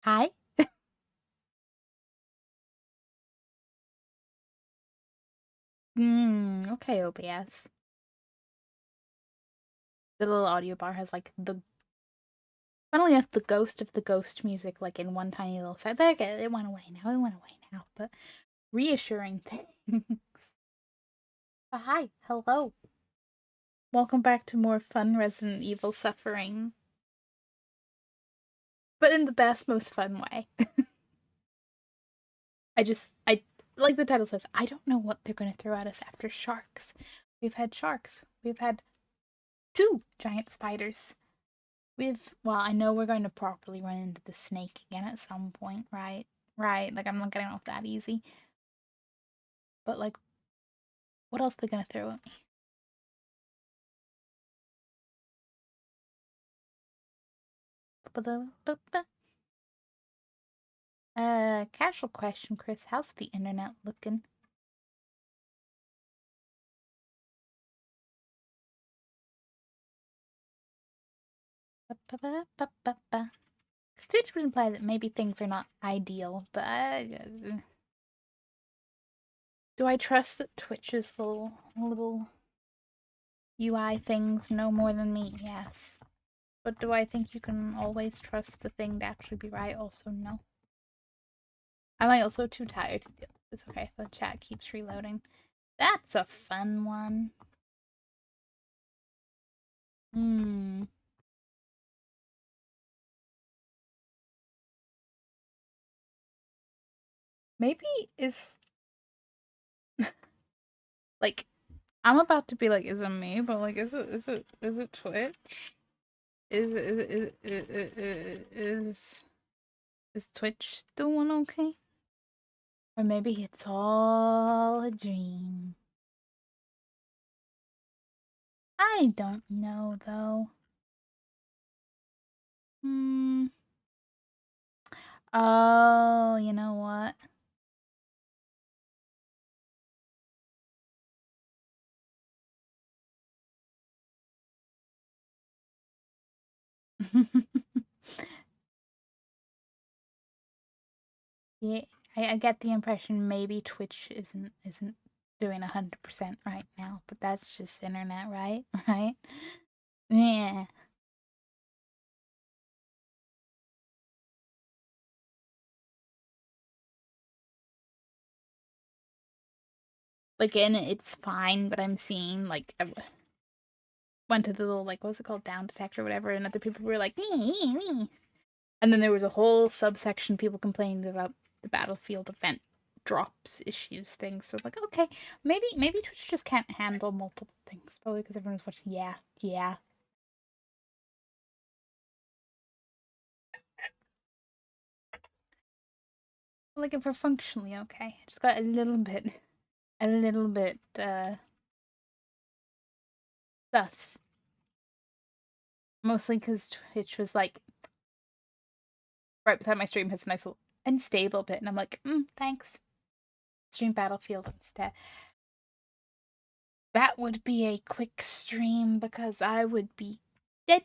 Hi? Okay, OBS. The little audio bar has like funnily enough, the ghost of the ghost music like in one tiny little side. There, okay, it went away now. It went away now. But reassuring things. But hi, hello. Welcome back to more fun Resident Evil suffering. But in the best, most fun way. I like the title says, I don't know what they're gonna throw at us after sharks. We've had sharks. We've had two giant spiders. Well, I know we're going to properly run into the snake again at some point, right? Right, like I'm not getting off that easy. But like, what else are they gonna throw at me? Casual question, Chris. How's the internet looking? Twitch would imply that maybe things are not ideal, but do I trust that Twitch's little UI things know more than me? Yes. But do I think you can always trust the thing to actually be right? Also, no. Am I also too tired to deal with this? Okay, the chat keeps reloading. That's a fun one. Hmm. Maybe is like I'm about to be like, is it me? But like, is it Twitch? Is Twitch doing okay? Or maybe it's all a dream. I don't know though. Hmm. Oh, you know what? Yeah, I get the impression maybe Twitch isn't doing 100% right now, but that's just internet, right? Right? Yeah. Like, and it's fine, but I'm seeing like I went to the little like what's it called down detector or whatever, and other people were like me. And then there was a whole subsection of people complaining about the Battlefield event drops issues things. So like, okay, maybe Twitch just can't handle multiple things. Probably because everyone's watching. Yeah, yeah. Like if we're functionally okay, just got a little bit sus. Mostly because Twitch was like right beside my stream has a nice little unstable bit, and I'm like, thanks. Stream Battlefield instead. That would be a quick stream because I would be dead,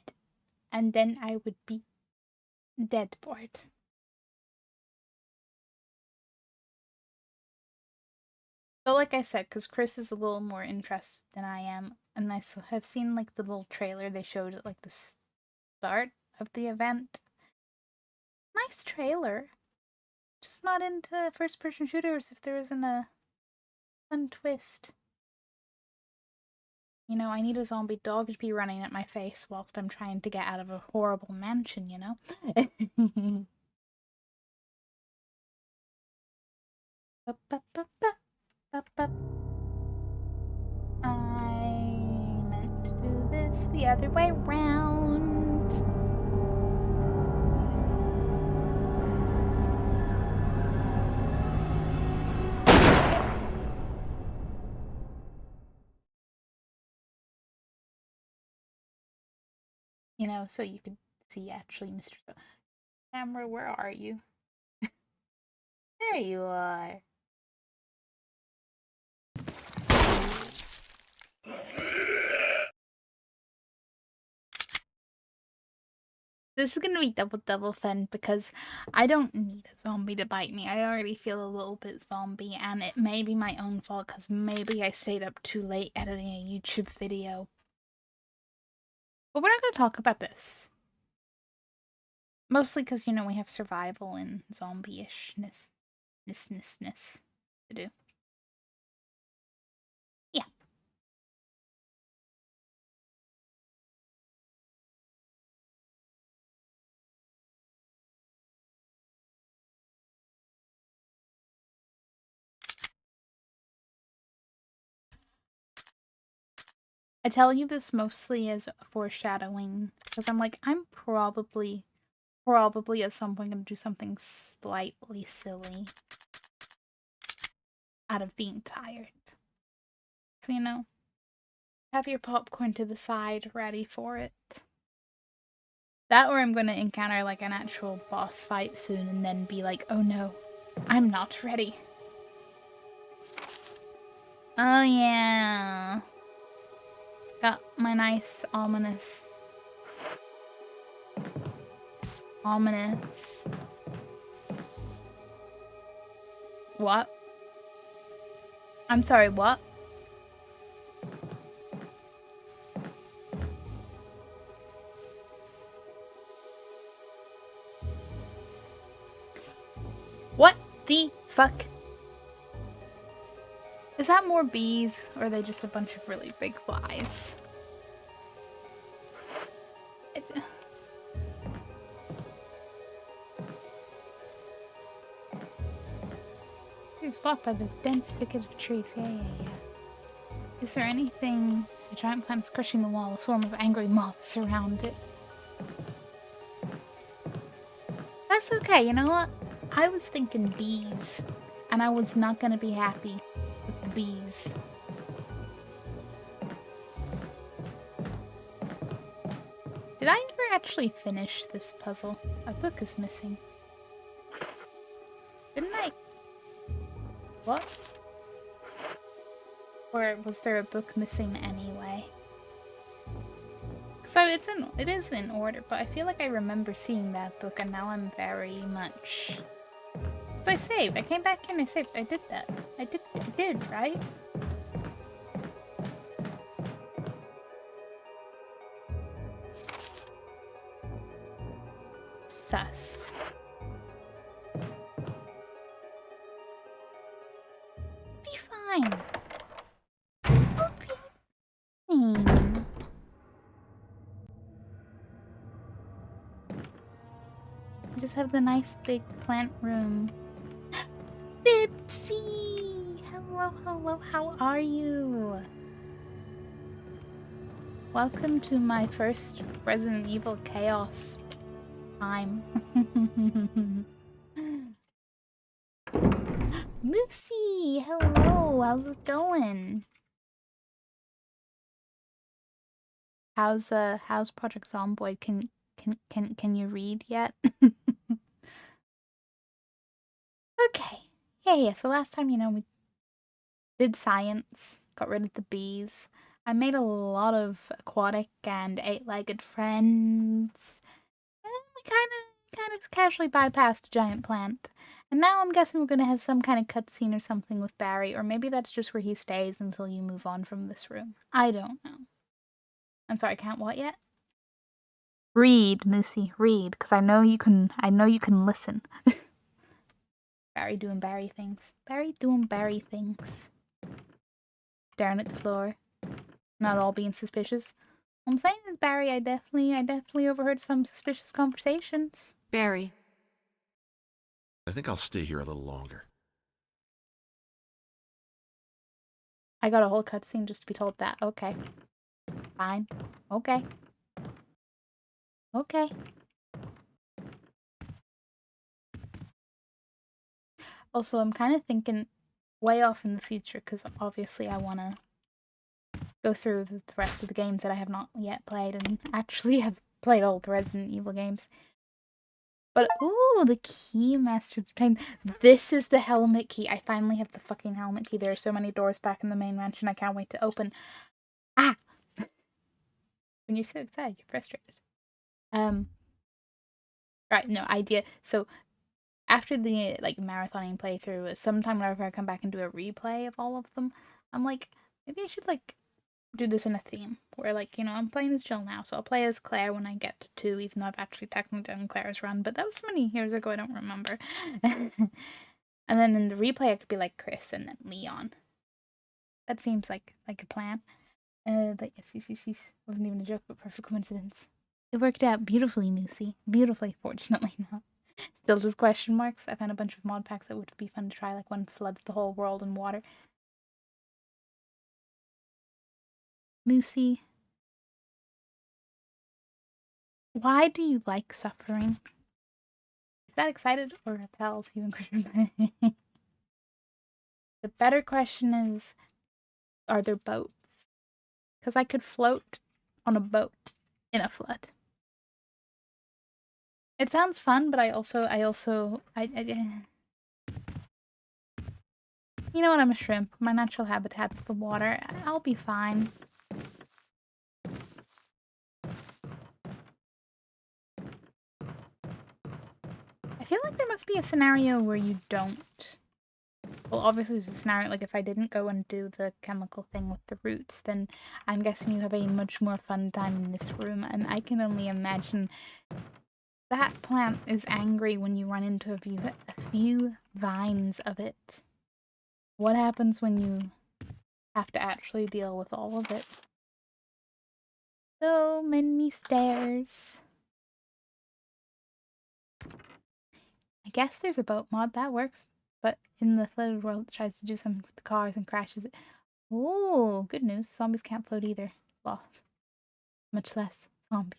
and then I would be dead bored. But like I said, because Chris is a little more interested than I am, and I have seen like the little trailer they showed at like the start of the event. Nice trailer. Just not into first person shooters if there isn't a fun twist. You know, I need a zombie dog to be running at my face whilst I'm trying to get out of a horrible mansion, you know? I meant to do this the other way round. You know, so you could see actually Mr. Camera, where are you? There you are. This is gonna be double fun because I don't need a zombie to bite me. I already feel a little bit zombie, and it may be my own fault because maybe I stayed up too late editing a YouTube video. But we're not gonna talk about this. Mostly because, you know, we have survival and zombie-ishness to do. Yeah. I tell you this mostly as foreshadowing because I'm like, I'm probably at some point gonna do something slightly silly out of being tired. So, you know, have your popcorn to the side ready for it. That or I'm gonna encounter like an actual boss fight soon and then be like, oh no, I'm not ready. Oh yeah. Got my nice ominous. What? I'm sorry, what? What the fuck? Is that more bees, or are they just a bunch of really big flies? You're blocked by the dense thicket of trees. Yeah. Is there anything? A giant plant is crushing the wall. A swarm of angry moths surround it. That's okay. You know what? I was thinking bees, and I was not gonna be happy with the bees. Did I ever actually finish this puzzle? A book is missing. Didn't I? What? Or was there a book missing anyway? So it is in order, but I feel like I remember seeing that book, and now I'm very much. So I saved. I came back here and I saved. I did that. I did, right? Sus. Be fine. I'll be fine. I just have the nice big plant room. Bipsy! Hello, how are you? Welcome to my first Resident Evil Chaos time. Moosey! Hello, how's it going? How's Project Zomboid? Can you read yet? Okay. Yeah. So last time, you know, we did science, got rid of the bees. I made a lot of aquatic and eight-legged friends. And we kind of casually bypassed a giant plant. And now I'm guessing we're gonna have some kind of cutscene or something with Barry, or maybe that's just where he stays until you move on from this room. I don't know. I'm sorry, can't what yet? Read, Moosey, read, because I know you can listen. Barry doing Barry things. Barry doing Barry things. Staring at the floor. Not all being suspicious. I'm saying is, Barry, I definitely overheard some suspicious conversations. Barry. I think I'll stay here a little longer. I got a whole cutscene just to be told that. Okay. Fine. Okay. Okay. Also, I'm kind of thinking way off in the future because obviously I want to go through the rest of the games that I have not yet played and actually have played all the Resident Evil games. But, ooh, the key master train. This is the helmet key. I finally have the fucking helmet key. There are so many doors back in the main mansion I can't wait to open. Ah! When you're so excited, you're frustrated. Right, no idea. So after the like marathoning playthrough, sometime whenever I come back and do a replay of all of them, I'm like, maybe I should like do this in a theme where like, you know, I'm playing as Jill now, so I'll play as Claire when I get to 2, even though I've actually technically done Claire's run, but that was so many years ago I don't remember. And then in the replay I could be like Chris and then Leon. That seems like a plan. But yes, wasn't even a joke, but perfect coincidence. It worked out beautifully, Moosey. Beautifully, fortunately not. Still just question marks. I found a bunch of mod packs that would be fun to try, like one floods the whole world in water. Moosey, why do you like suffering? Is that excited or repels you and Christian? The better question is, are there boats? Because I could float on a boat in a flood. It sounds fun, but I you know what, I'm a shrimp. My natural habitat's the water. I'll be fine. I feel like there must be a scenario where you don't. Well, obviously there's a scenario, like if I didn't go and do the chemical thing with the roots, then I'm guessing you have a much more fun time in this room, and I can only imagine that plant is angry when you run into a few vines of it. What happens when you have to actually deal with all of it? So many stairs. I guess there's a boat mod that works, but in the flooded world it tries to do something with the cars and crashes it. Oh, good news. Zombies can't float either. Lost. Much less zombies.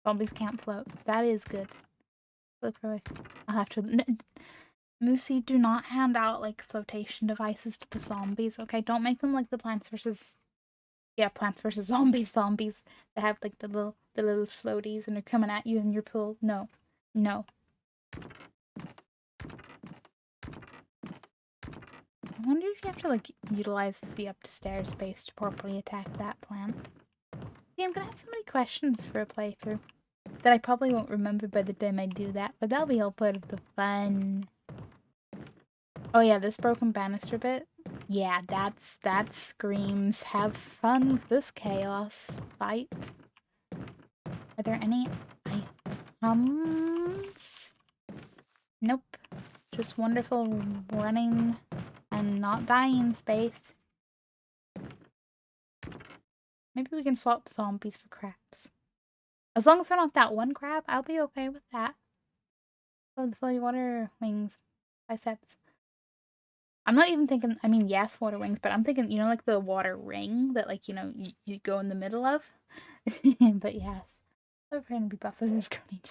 Zombies can't float. That is good. I'll have to... Moosey, do not hand out, like, flotation devices to the zombies, okay? Don't make them like the Plants vs... Yeah, Plants vs. Zombies zombies that have, like, the little floaties and they're coming at you in your pool. No. No. I wonder if you have to, like, utilize the upstairs space to properly attack that plant. See, I'm gonna have so many questions for a playthrough that I probably won't remember by the time I do that, but that'll be all part of the fun. Oh yeah, this broken banister bit. Yeah, that screams have fun with this chaos fight. Are there any items? Nope. Just wonderful running and not dying space. Maybe we can swap zombies for crabs. As long as they're not that one crab, I'll be okay with that. Oh, the fully water wings. Biceps. I'm not even thinking, I mean, yes, water wings, but I'm thinking, you know, like the water ring that, like, you know, you go in the middle of? But yes. I'm trying to be buff as this Coney.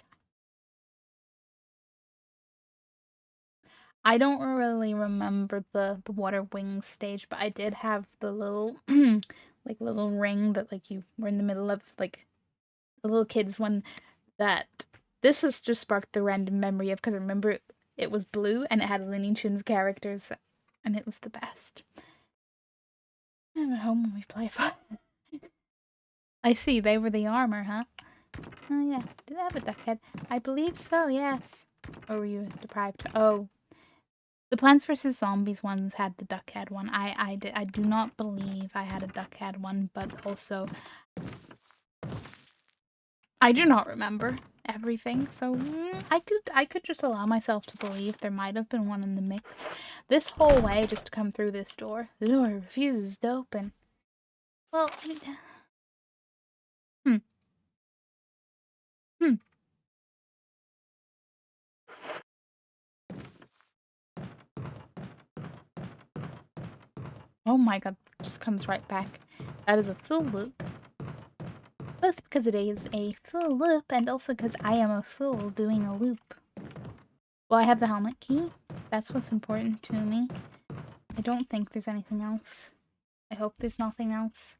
I don't really remember the water wings stage, but I did have the little, like, little ring that, like, you were in the middle of, like, the little kids one that... This has just sparked the random memory of, because I remember it was blue and it had Looney Tunes characters, and it was the best. I'm at home when we play fun. I see, they were the armor, huh? Oh yeah, did I have a duck head? I believe so, yes. Or were you deprived? Oh. The Plants vs. Zombies ones had the duck head one. I do not believe I had a duck head one, but also I do not remember everything, so I could just allow myself to believe there might have been one in the mix. This whole way just to come through this door. The door refuses to open. Well, Hmm. Oh my god, just comes right back. That is a full loop. Both because it is a full loop and also because I am a fool doing a loop. Well, I have the helmet key. That's what's important to me. I don't think there's anything else. I hope there's nothing else.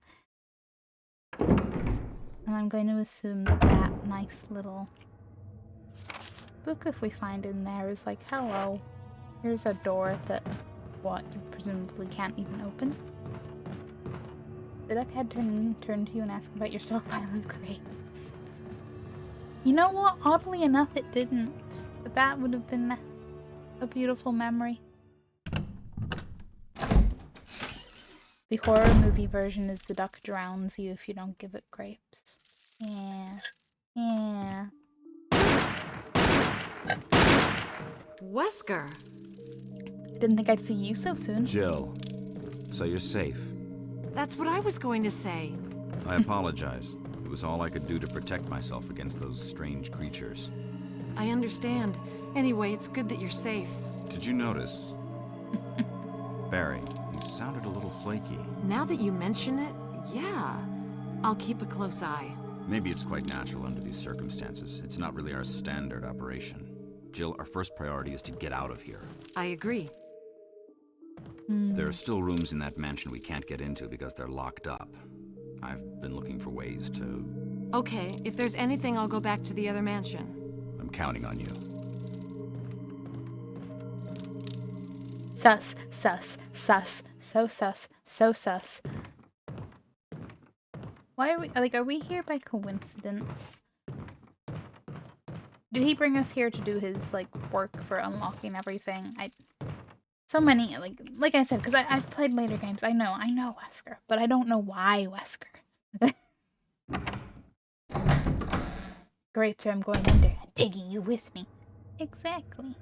And I'm going to assume that that nice little book, if we find in there, is like, hello, here's a door that, what, you presumably can't even open. The duck head turn to you and ask about your stockpile of grapes. You know what? Oddly enough, it didn't. But that would have been a beautiful memory. The horror movie version is the duck drowns you if you don't give it grapes. Yeah. Yeah. Wesker! Didn't think I'd see you so soon. Jill, so you're safe. That's what I was going to say. I apologize. It was all I could do to protect myself against those strange creatures. I understand. Anyway, it's good that you're safe. Did you notice? Barry, you sounded a little flaky. Now that you mention it, yeah. I'll keep a close eye. Maybe it's quite natural under these circumstances. It's not really our standard operation. Jill, our first priority is to get out of here. I agree. There are still rooms in that mansion we can't get into because they're locked up. I've been looking for ways to... Okay, if there's anything, I'll go back to the other mansion. I'm counting on you. Sus, sus, sus, so sus, so sus. Why are we, like, are we here by coincidence? Did he bring us here to do his, like, work for unlocking everything? So many, like I said, because I've played later games. I know Wesker, but I don't know why Wesker. Great, so I'm going under and taking you with me. Exactly. And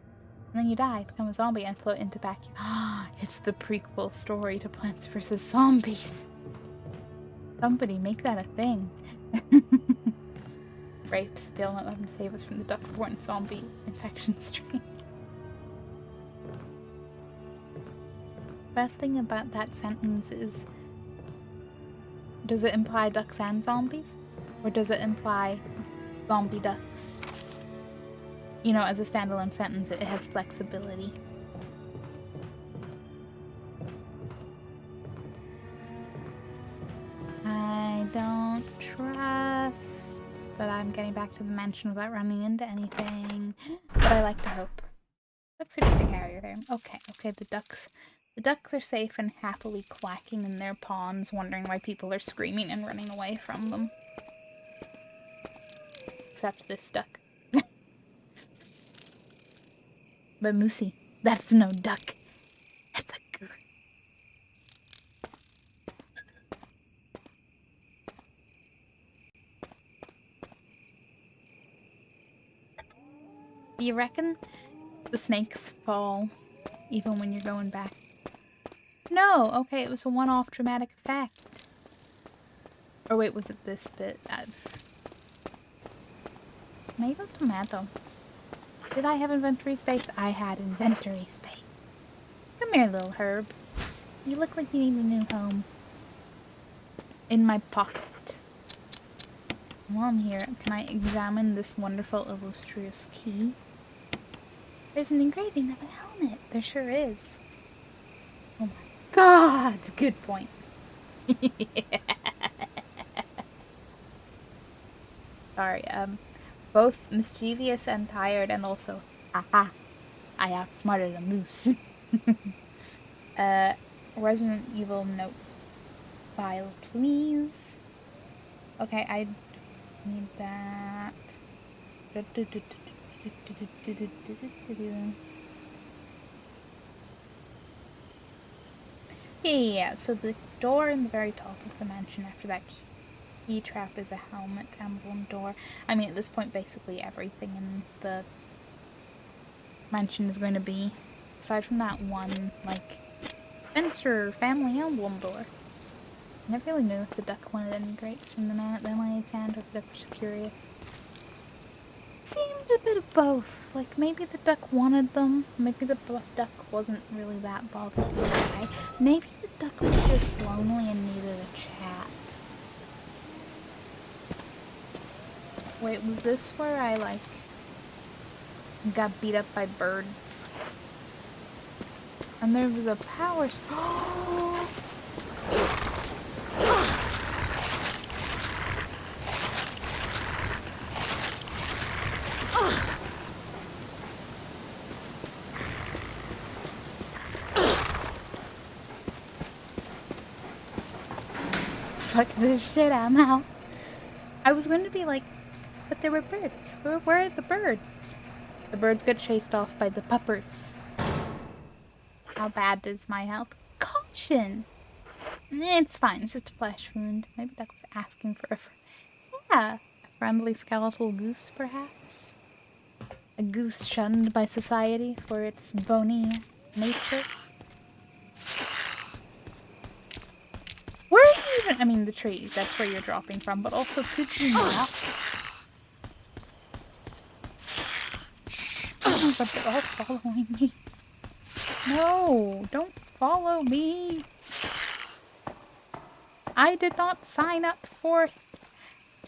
then you die, become a zombie, and float into vacuum. Ah, it's the prequel story to Plants vs. Zombies. Somebody make that a thing. Grapes, they'll not let them save us from the duck-borne zombie infection strain. Best thing about that sentence is, does it imply ducks and zombies? Or does it imply zombie ducks? You know, as a standalone sentence, it has flexibility. I don't trust that I'm getting back to the mansion without running into anything, but I like to hope. Ducks are just a carrier there. Okay, the ducks are safe and happily quacking in their ponds, wondering why people are screaming and running away from them. Except this duck. But Moosey, that's no duck. That's a goose. Do you reckon the snakes fall even when you're going back? No, okay, it was a one-off dramatic effect. Or wait, was it this bit? Tomato, tomato. Did I have inventory space? I had inventory space. Come here, little herb. You look like you need a new home. In my pocket. While I'm here, can I examine this wonderful illustrious key? There's an engraving of a helmet. There sure is. Oh my god! Good point. Sorry, both mischievous and tired, and also, haha, I outsmarted a moose. Resident Evil notes file, please. Okay, I need that. Yeah, so the door in the very top of the mansion after that key trap is a helmet emblem door. I mean, at this point, basically everything in the mansion is going to be, aside from that one, like, Spencer family emblem door. I never really knew if the duck wanted any grapes from the man at the lemonade stand, or if the duck was just curious. Seemed a bit of both. Like, maybe the duck wanted them, maybe the duck wasn't really that bothered either way. Maybe the duck was just lonely and needed a chat. Wait, was this where I, like, got beat up by birds? And there was a power Fuck this shit, I'm out. I was going to be like, But there were birds. Where were the birds? The birds got chased off by the puppers. How bad is my health? Caution! It's fine. It's just a flesh wound. Maybe Duck was asking for a yeah, a friendly skeletal goose, perhaps? A goose shunned by society for its bony nature? Where are you even? I mean, the trees. That's where you're dropping from. But also, could you not? Oh, but they're all following me. No, don't follow me. I did not sign up for,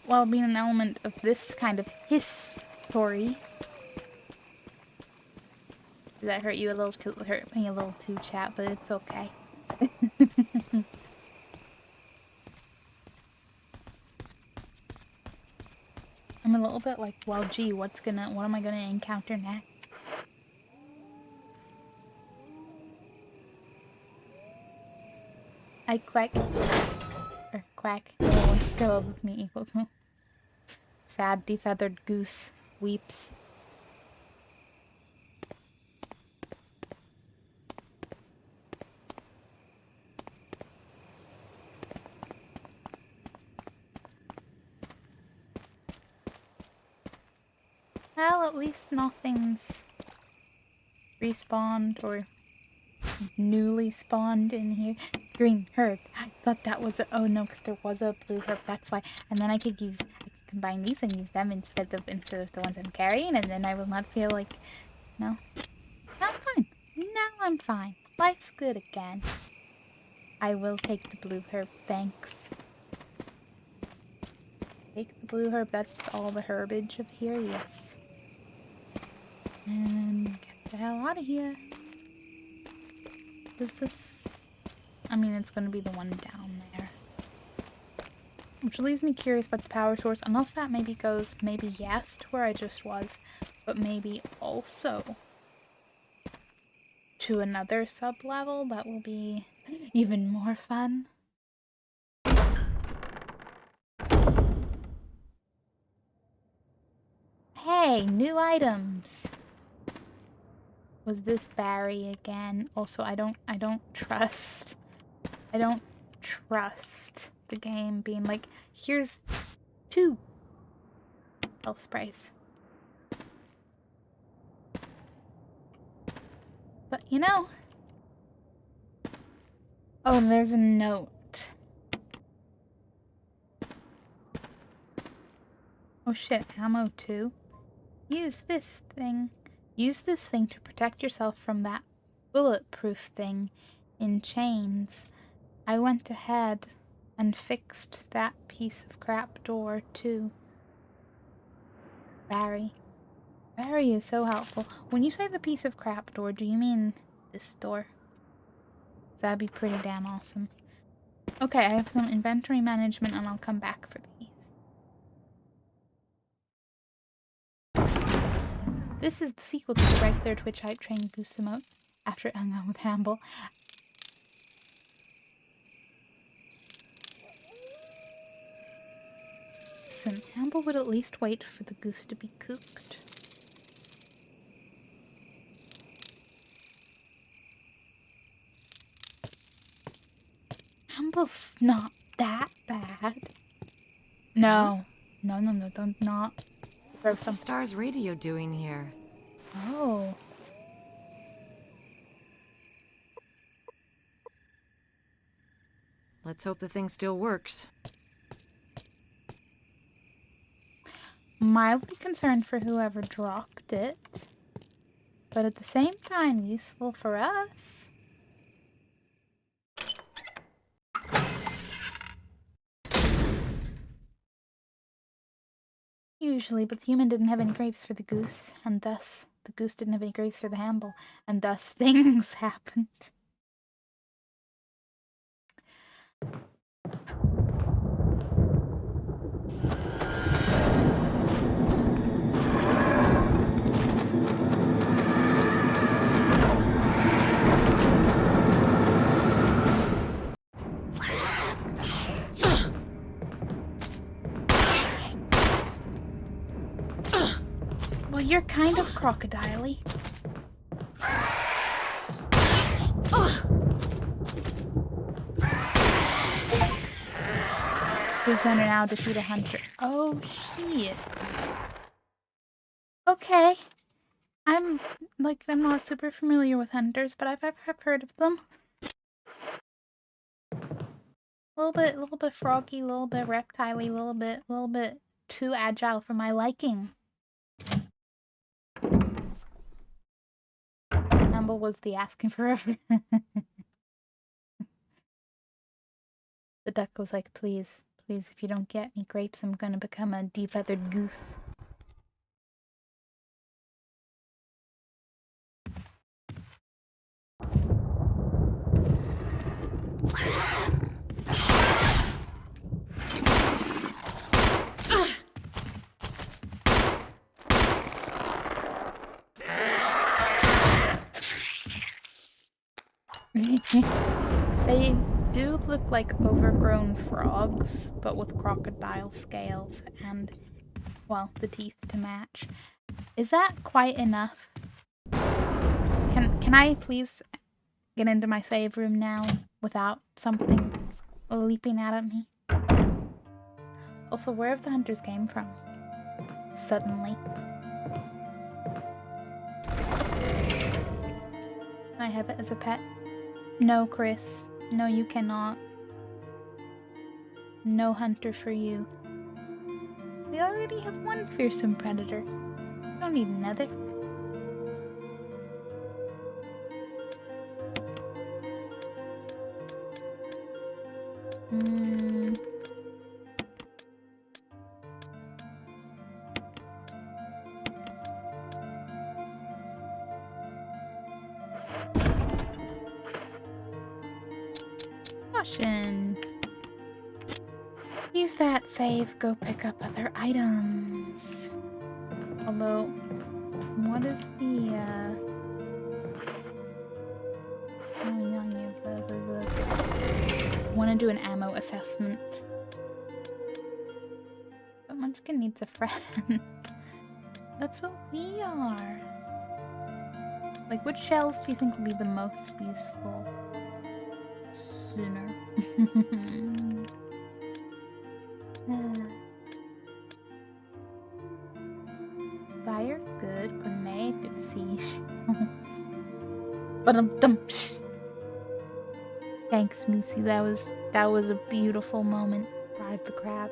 well, being an element of this kind of history. Did that hurt you a little too? Hurt me a little too, chat, but it's okay. I'm a little bit like, well, gee, what am I gonna encounter next? I quack. Or quack. No one wants to go with me. Sad, defeathered goose weeps. Well, at least nothing's respawned or newly spawned in here. Green herb. I thought that was a, oh no, because there was a blue herb, that's why. And then I could combine these and use them instead of the ones I'm carrying, and then I will not feel like, no. Now I'm fine. Now I'm fine. Life's good again. I will take the blue herb, thanks. Take the blue herb, that's all the herbage of here, yes. And get the hell out of here. Is this... I mean, it's going to be the one down there. Which leaves me curious about the power source. Unless that maybe goes, maybe yes, to where I just was. But maybe also to another sub-level. That will be even more fun. Hey, new items! Was this Barry again? Also, I don't trust the game being like, here's 2 health sprays. But you know. Oh, and there's a note. Oh shit, ammo too. Use this thing. Use this thing to protect yourself from that bulletproof thing in chains. I went ahead and fixed that piece of crap door too. Barry. Barry is so helpful. When you say the piece of crap door, do you mean this door? That'd be pretty damn awesome. Okay, I have some inventory management and I'll come back for these. This is the sequel to the regular Twitch Hype Train Goose emote after it hung out with Hamble. Listen, Hamble would at least wait for the goose to be cooked. Hamble's not that bad. No. No, don't not. What's the Stars radio doing here? Oh. Let's hope the thing still works. Mildly concerned for whoever dropped it, but at the same time useful for us. Usually, but the human didn't have any grapes for the goose, and thus the goose didn't have any grapes for the Hamble, and thus things happened. you're kind of crocodile-y. Who's under now to see the hunter? Oh, shit. Okay. I'm not super familiar with hunters, but I've heard of them. A little bit froggy, a little bit reptile-y, a little bit too agile for my liking. Number was the asking for a The duck was like, please, please, if you don't get me grapes, I'm gonna become a de-feathered goose. They do look like overgrown frogs, but with crocodile scales and, well, the teeth to match. Is that quite enough? Can I please get into my save room now without something leaping out at me? Also, where have the hunters came from? Suddenly. Can I have it as a pet? No, Chris. No, you cannot. No hunter for you. We already have one fearsome predator. Don't need another. Caution. Use that save, go pick up other items. Although, what is the, want to do an ammo assessment. But Munchkin needs a friend. That's what we are. Like, which shells do you think will be the most useful? Sooner. Fire, good. Grenade, good. Seashells. Thanks, Moosey. That was a beautiful moment. Bribe the crab.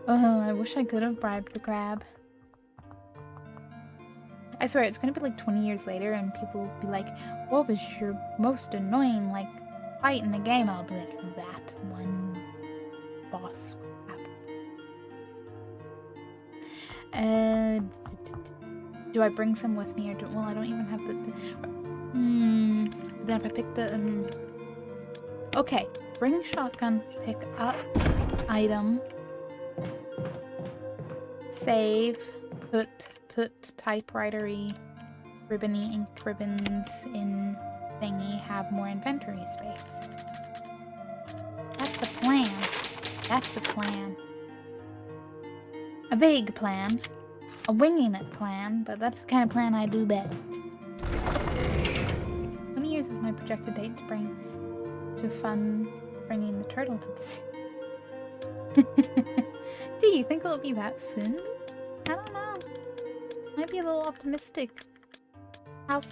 Oh, I wish I could have bribed the crab. I swear, it's gonna be like 20 years later and people will be like, what was your most annoying, like, fight in the game? And I'll be like, that one boss crap. Do I bring some with me or well, I don't even have then if I pick the, okay, bring shotgun, pick up item, save, put typewriter-y, ribbony ink ribbons in thingy, have more inventory space. That's a plan. That's a plan. A vague plan. A winging it plan, but that's the kind of plan I do best. 20 years is my projected date to bring to fun bringing the turtle to the sea. Do you think it'll be that soon? I don't know. Might be a little optimistic. How's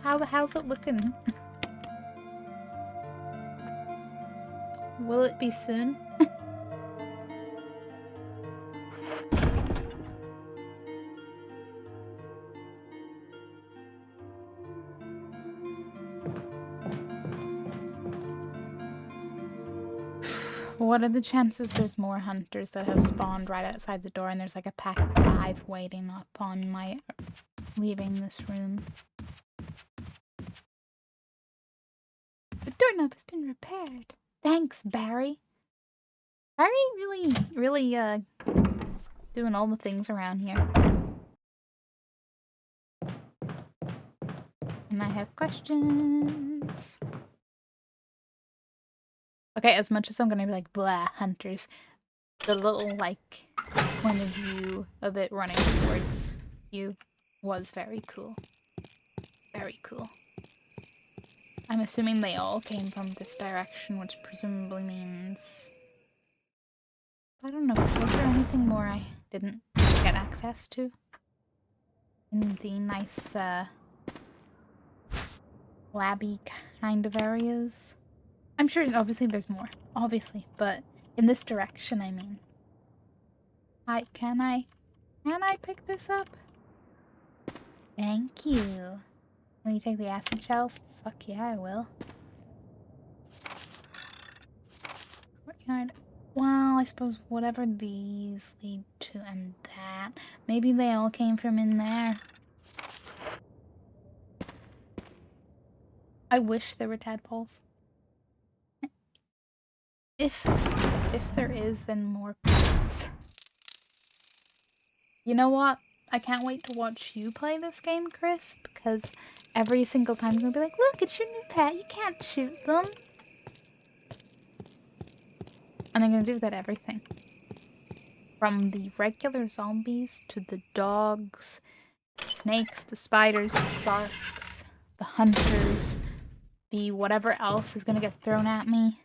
it looking? Will it be soon? What are the chances there's more hunters that have spawned right outside the door and there's like a pack of 5 waiting upon my leaving this room? The doorknob has been repaired. Thanks, Barry. Barry really doing all the things around here. And I have questions. Okay, as much as I'm gonna be like, blah, hunters, the little, like, point of view of it running towards you was very cool. Very cool. I'm assuming they all came from this direction, which presumably means... I don't know, 'cause was there anything more I didn't get access to? In the nice, labby kind of areas? I'm sure, obviously, there's more. Obviously, but in this direction, I mean. Can I pick this up? Thank you. Will you take the acid shells? Fuck yeah, I will. Courtyard. Well, I suppose whatever these lead to and that. Maybe they all came from in there. I wish there were tadpoles. If there is, then more pets. You know what? I can't wait to watch you play this game, Chris, because every single time you're gonna be like, look, it's your new pet, you can't shoot them. And I'm gonna do that everything. From the regular zombies to the dogs, the snakes, the spiders, the sharks, the hunters, the whatever else is gonna get thrown at me.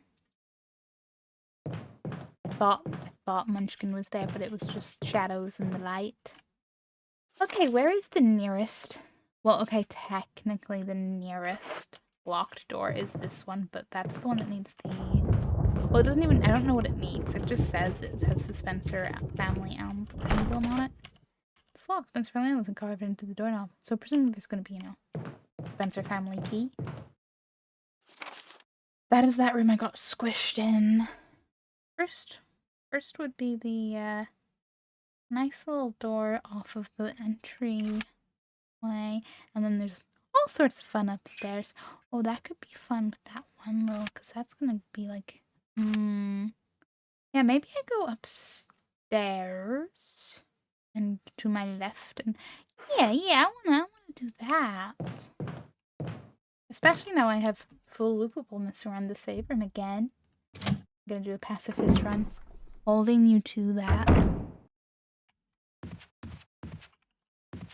I thought Munchkin was there, but it was just shadows in the light. Okay, where is the nearest? Well, okay, technically the nearest locked door is this one, but that's the one that needs the... Well, it doesn't even... I don't know what it needs. It just says it has the Spencer family emblem on it. It's locked. Spencer family wasn't carved into the doorknob. So presumably there's going to be, you know, Spencer family key. That is that room I got squished in. First would be the nice little door off of the entryway. And then there's all sorts of fun upstairs. Oh, that could be fun with that one little... Because that's going to be like... Yeah, maybe I go upstairs and to my left, and yeah, I wanna do that. Especially now I have full loopableness around the save room again. I'm gonna do a pacifist run, holding you to that.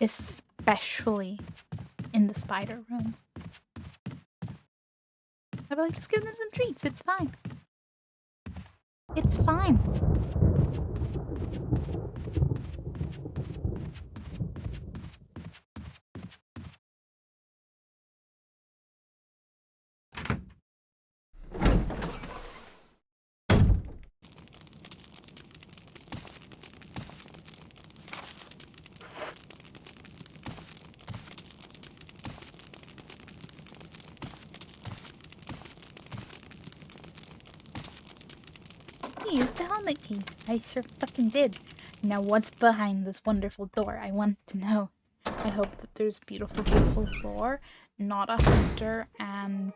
Especially in the spider room. I'd be like, just give them some treats, it's fine. It's fine. Use the helmet key. I sure fucking did. Now what's behind this wonderful door? I want to know. I hope that there's beautiful, beautiful lore, not a hunter, and...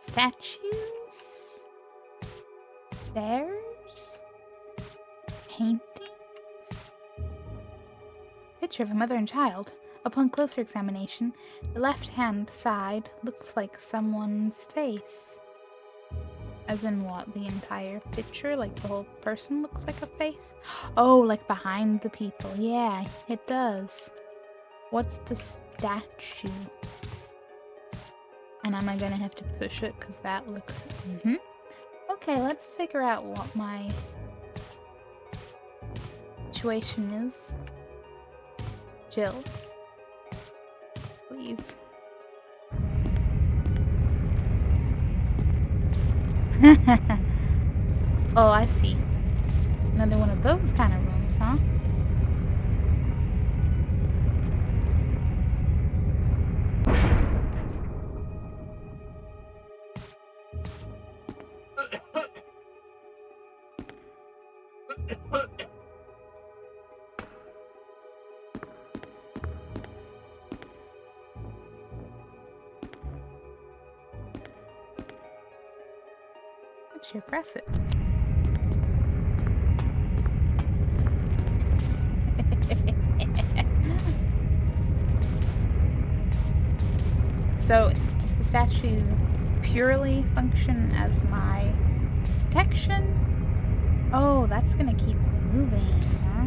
Statues? Bears? Paintings? Picture of a mother and child. Upon closer examination, the left-hand side looks like someone's face. As in what? The entire picture? Like the whole person looks like a face? Oh, like behind the people. Yeah, it does. What's the statue? And am I gonna have to push it? Because that looks... Okay, let's figure out what my situation is. Jill. Please. Oh, I see. Another one of those kind of rooms, huh? You press it. So, does the statue purely function as my protection? Oh, that's gonna keep moving, huh?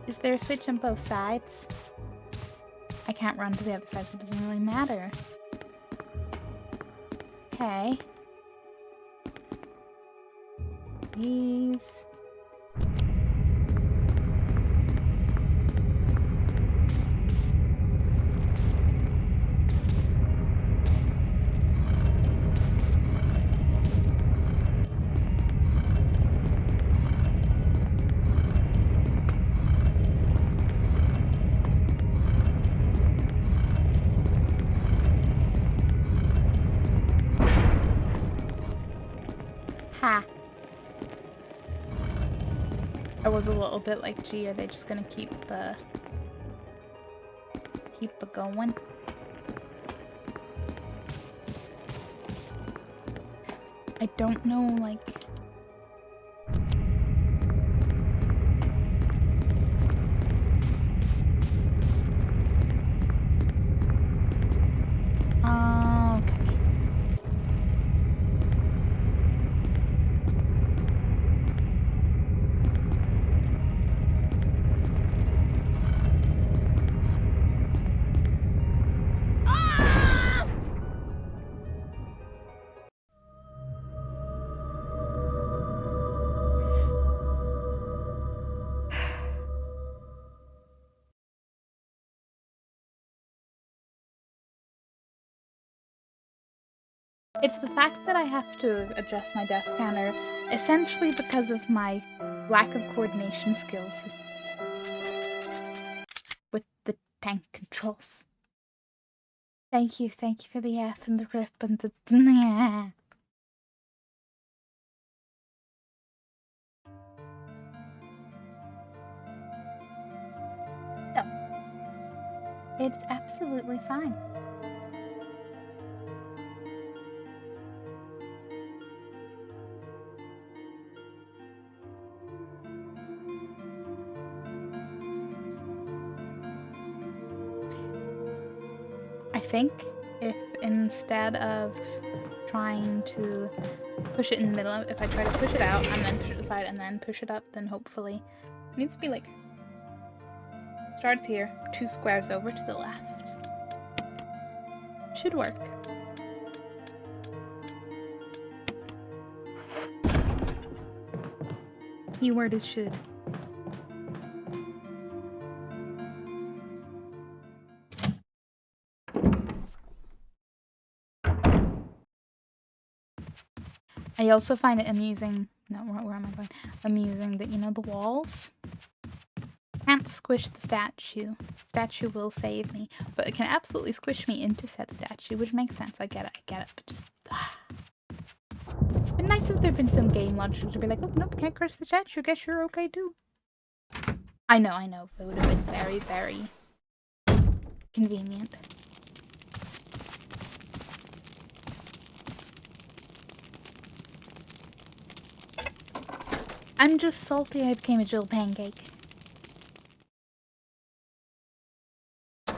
Is there a switch on both sides? I can't run to the other side, so it doesn't really matter. Okay. These. Ha. I was a little bit like, gee, are they just gonna keep it going? I don't know, like... okay. It's the fact that I have to adjust my death counter essentially because of my lack of coordination skills with the tank controls. Thank you for the F and the rip and the yeah. No. It's absolutely fine. I think if instead of trying to push it in the middle, if I try to push it out and then push it aside and then push it up, then hopefully it needs to be like starts here, 2 squares over to the left. Should work. Keyword is should. I also find it amusing, no, where am I going? Amusing that, you know, the walls can't squish the statue. Statue will save me, but it can absolutely squish me into said statue, which makes sense. I get it, but just... It'd been nice if there'd been some game logic to be like, oh, nope, can't crush the statue, guess you're okay too. I know, it would have been very, very convenient. I'm just salty I became a Jill pancake. So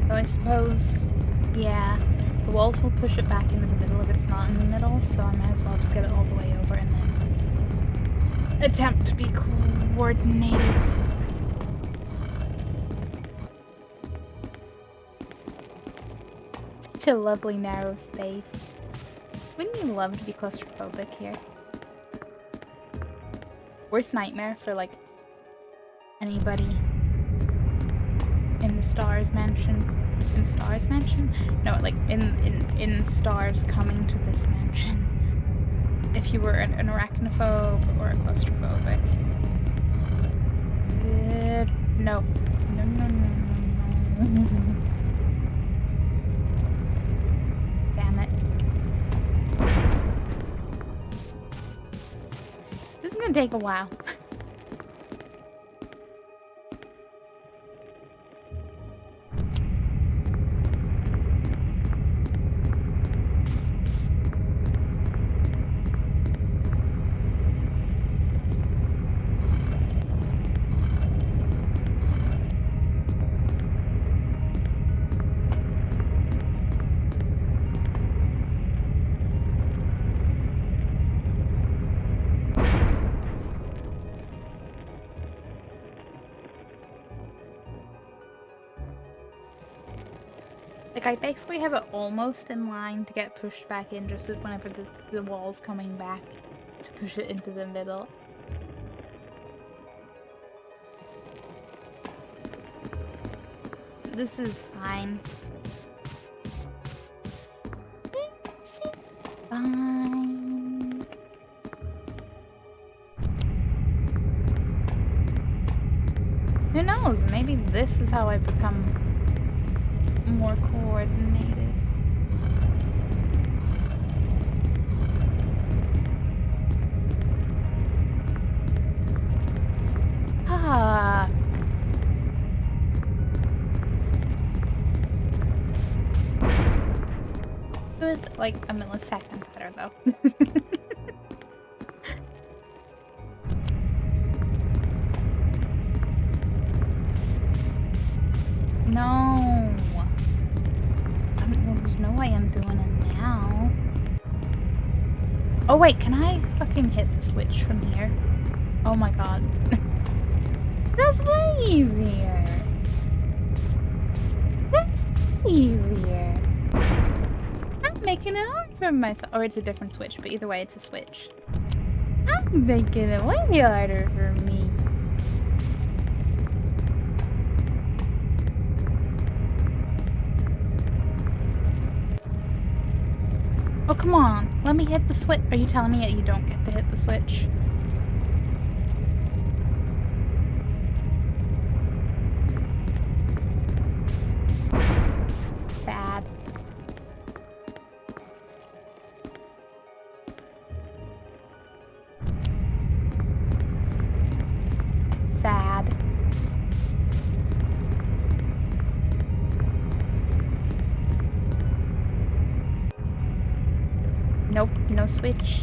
I suppose, yeah. The walls will push it back into the middle if it's not in the middle, so I might as well just get it all the way over and then attempt to be coordinated. Such a lovely narrow space. Wouldn't you love to be claustrophobic here? Worst nightmare for like anybody in the Stars Mansion. In Stars Mansion? No, like in Stars coming to this mansion. If you were an arachnophobe or a claustrophobic. No. No. It's gonna take a while. Like, I basically have it almost in line to get pushed back in just whenever the wall's coming back to push it into the middle. This is fine. This is fine. Who knows? Maybe this is how I become more coordinated. Ah. It was like a millisecond better though. No. There's no way I'm doing it now. Oh wait, can I fucking hit the switch from here? Oh my god. That's way easier. That's way easier. I'm making it hard for myself. Or it's a different switch, but either way, it's a switch. I'm making it way harder for me. Oh, come on. Let me hit the switch. Are you telling me that you don't get to hit the switch? Sad. Sad. Nope, no switch.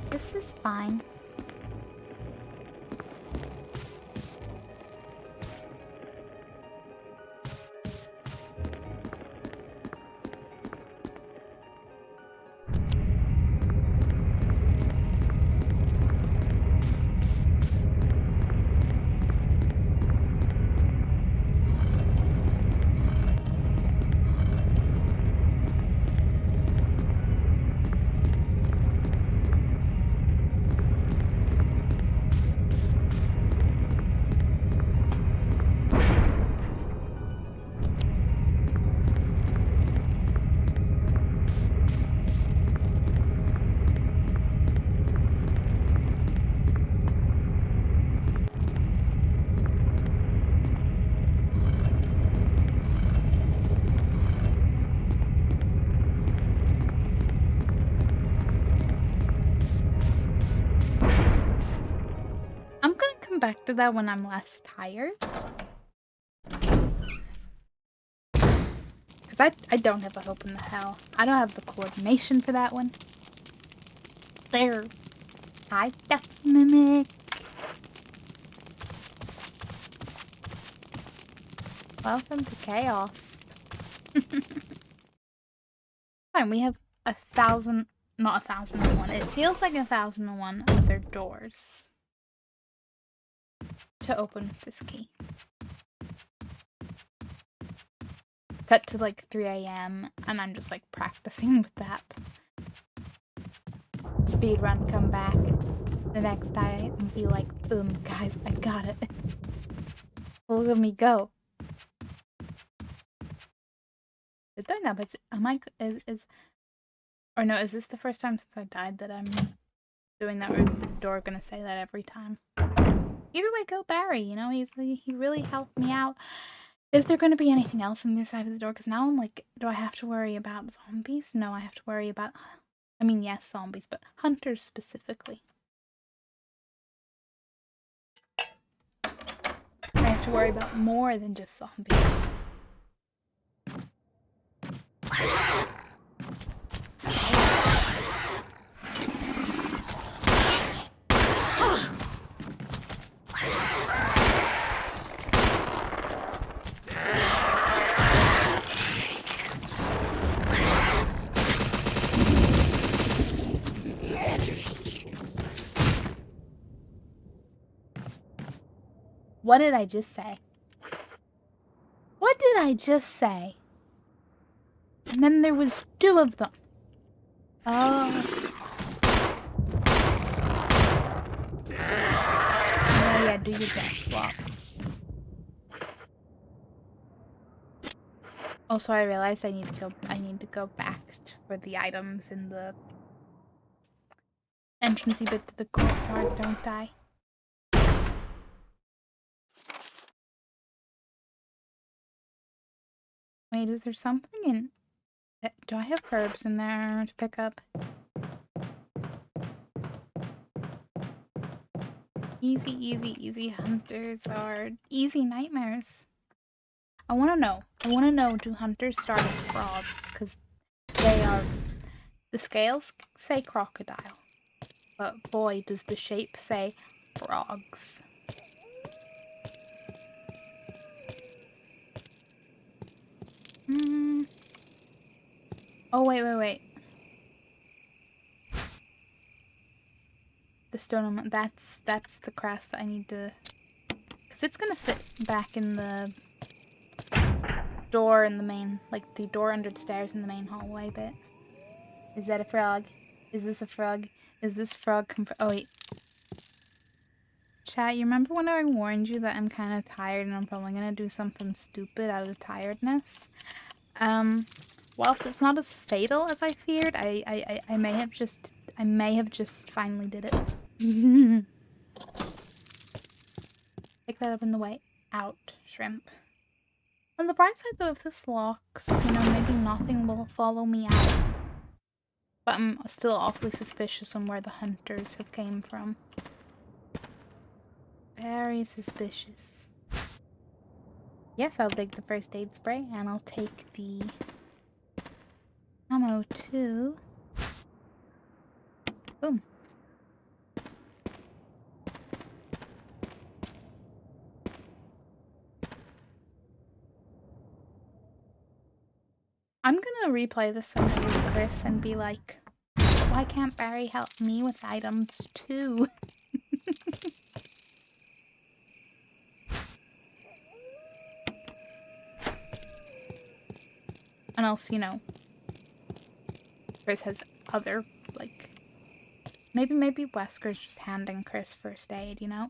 This is fine. Back to that when I'm less tired. Because I don't have a hope in the hell. I don't have the coordination for that one. There. Hi, Death Mimic. Welcome to chaos. Fine, we have 1,000, not 1,001. It feels like 1,001 other doors to open this key. Cut to like 3 AM and I'm just like practicing with that. Speed run, come back the next day and be like, boom, guys, I got it. Look at me go. Did I know, but am I, or no, is this the first time since I died that I'm doing that, or is the door gonna say that every time? Either way, go Barry. You know, he really helped me out. Is there going to be anything else on the other side of the door? Because now I'm like, do I have to worry about zombies? No, I have to worry about... I mean, yes, zombies, but hunters specifically. I have to worry about more than just zombies. What did I just say? What did I just say? And then there was 2 of them. Oh. Yeah, do your best, swap. Also, I realized I need to go back for the items in the entrancey bit to the courtyard, don't I? Wait, is there something in... Do I have herbs in there to pick up? Easy, easy, easy hunters are easy nightmares. I want to know, do hunters start as frogs? Because they are... The scales say crocodile. But boy, does the shape say frogs. Oh, wait. The stone element, that's the crest that I need to... Because it's gonna fit back in the door in the main... Like, the door under the stairs in the main hallway bit. Is that a frog? Is this a frog? Is this frog come from... Oh, wait. Chat, you remember when I warned you that I'm kind of tired and I'm probably gonna do something stupid out of tiredness? Whilst it's not as fatal as I feared, I may have just finally did it. Pick that up in the way. Out, shrimp. On the bright side though, if this locks, you know, maybe nothing will follow me out. But I'm still awfully suspicious on where the hunters have came from. Very suspicious. Yes, I'll take the first aid spray and I'll take the ammo too. Boom. I'm gonna replay this some days, Chris, and be like, why can't Barry help me with items too? And else, you know, Chris has other, like, maybe Wesker's just handing Chris first aid, you know?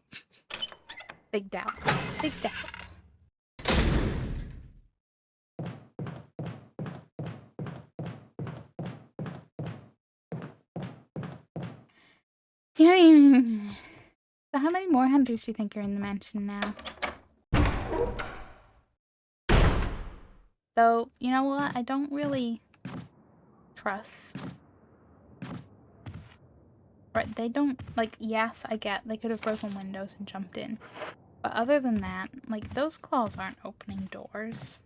Big doubt. Big doubt. So how many more hunters do you think are in the mansion now? Though, you know what? I don't really trust. Right, they don't, like, yes, I get they could have broken windows and jumped in. But other than that, like, those claws aren't opening doors.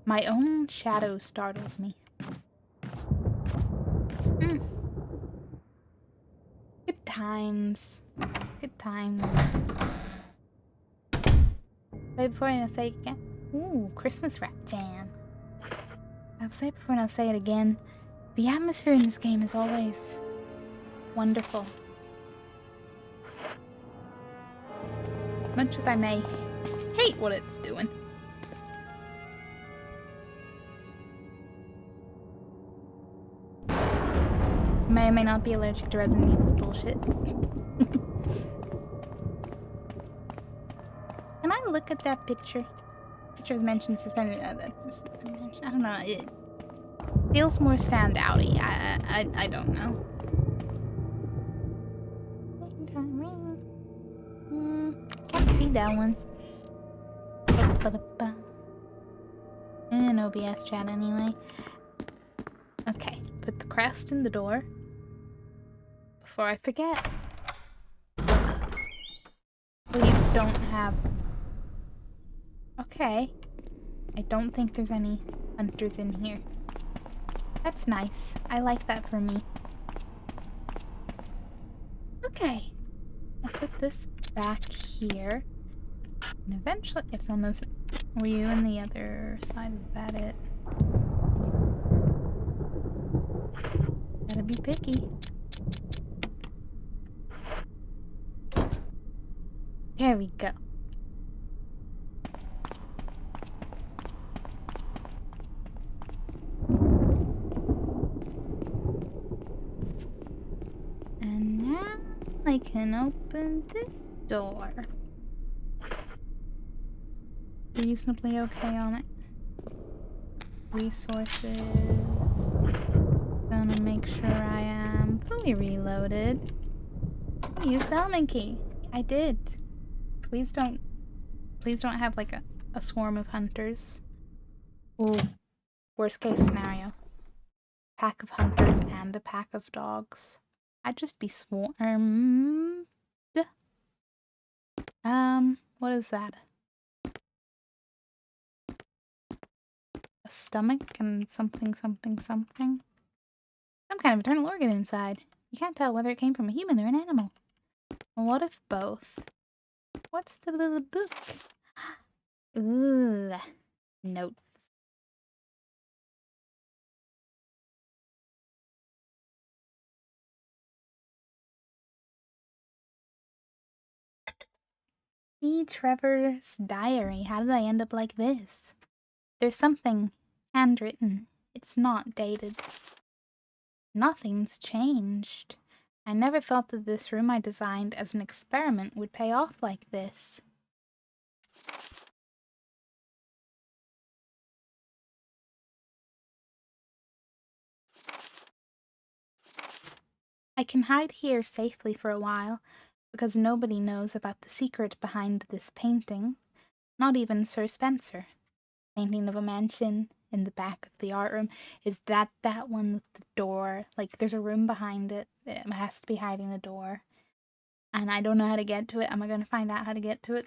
My own shadow startled me. Good times. Good times. Wait before I say it again. Ooh, Christmas rap jam. I'll say it before I'll say it again. The atmosphere in this game is always wonderful. Much as I may hate what it's doing. May or may not be allergic to Resident Evil's bullshit. Can I look at that picture? Picture of the mansion suspended. That's just a mansion. I don't know. It feels more standouty. I don't know. Can't see that one. In OBS chat anyway. Okay, put the crest in the door before I forget. Please don't have. Okay. I don't think there's any hunters in here. That's nice. I like that for me. Okay. I'll put this back here. And eventually it's on this. Were you on the other side? Is that it? Gotta be picky. There we go. And now I can open this door. Reasonably okay on it. Resources. Gonna make sure I am fully reloaded. Use the helmet key. I did. Please don't have like a swarm of hunters. Ooh. Worst case scenario. Pack of hunters and a pack of dogs. I'd just be swarmed. What is that? A stomach and something. Some kind of internal organ inside. You can't tell whether it came from a human or an animal. What if both? What's the little book? Ooh. Notes. See Trevor's diary. How did I end up like this? There's something handwritten. It's not dated. Nothing's changed. I never thought that this room I designed as an experiment would pay off like this. I can hide here safely for a while, because nobody knows about the secret behind this painting. Not even Sir Spencer. Painting of a mansion in the back of the art room. Is that one with the door? Like, there's a room behind it. It has to be hiding the door. And I don't know how to get to it. Am I going to find out how to get to it?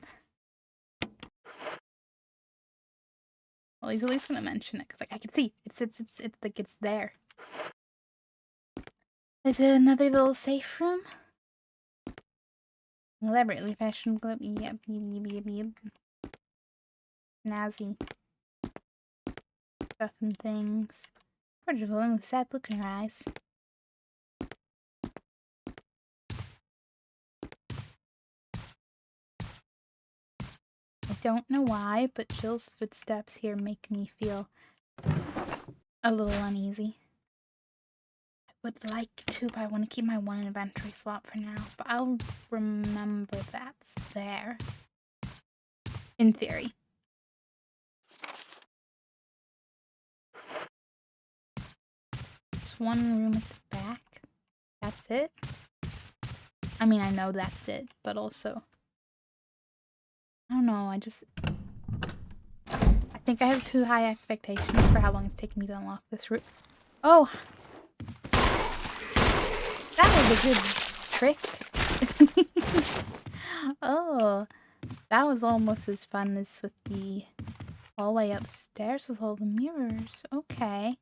Well, he's at least going to mention it, because like, I can see. It's like, it's there. Is it another little safe room? Elaborately fashioned clip. Yep. Snazzy stuff and things. Portrait of a woman with a sad look in her eyes. I don't know why, but Jill's footsteps here make me feel a little uneasy. I would like to, but I want to keep my one inventory slot for now. But I'll remember that's there. In theory. There's one room at the back. That's it? I mean, I know that's it, but also... I don't know, I think I have too high expectations for how long it's taken me to unlock this room. Oh! That was a good trick. Oh, that was almost as fun as with the hallway upstairs with all the mirrors. Okay.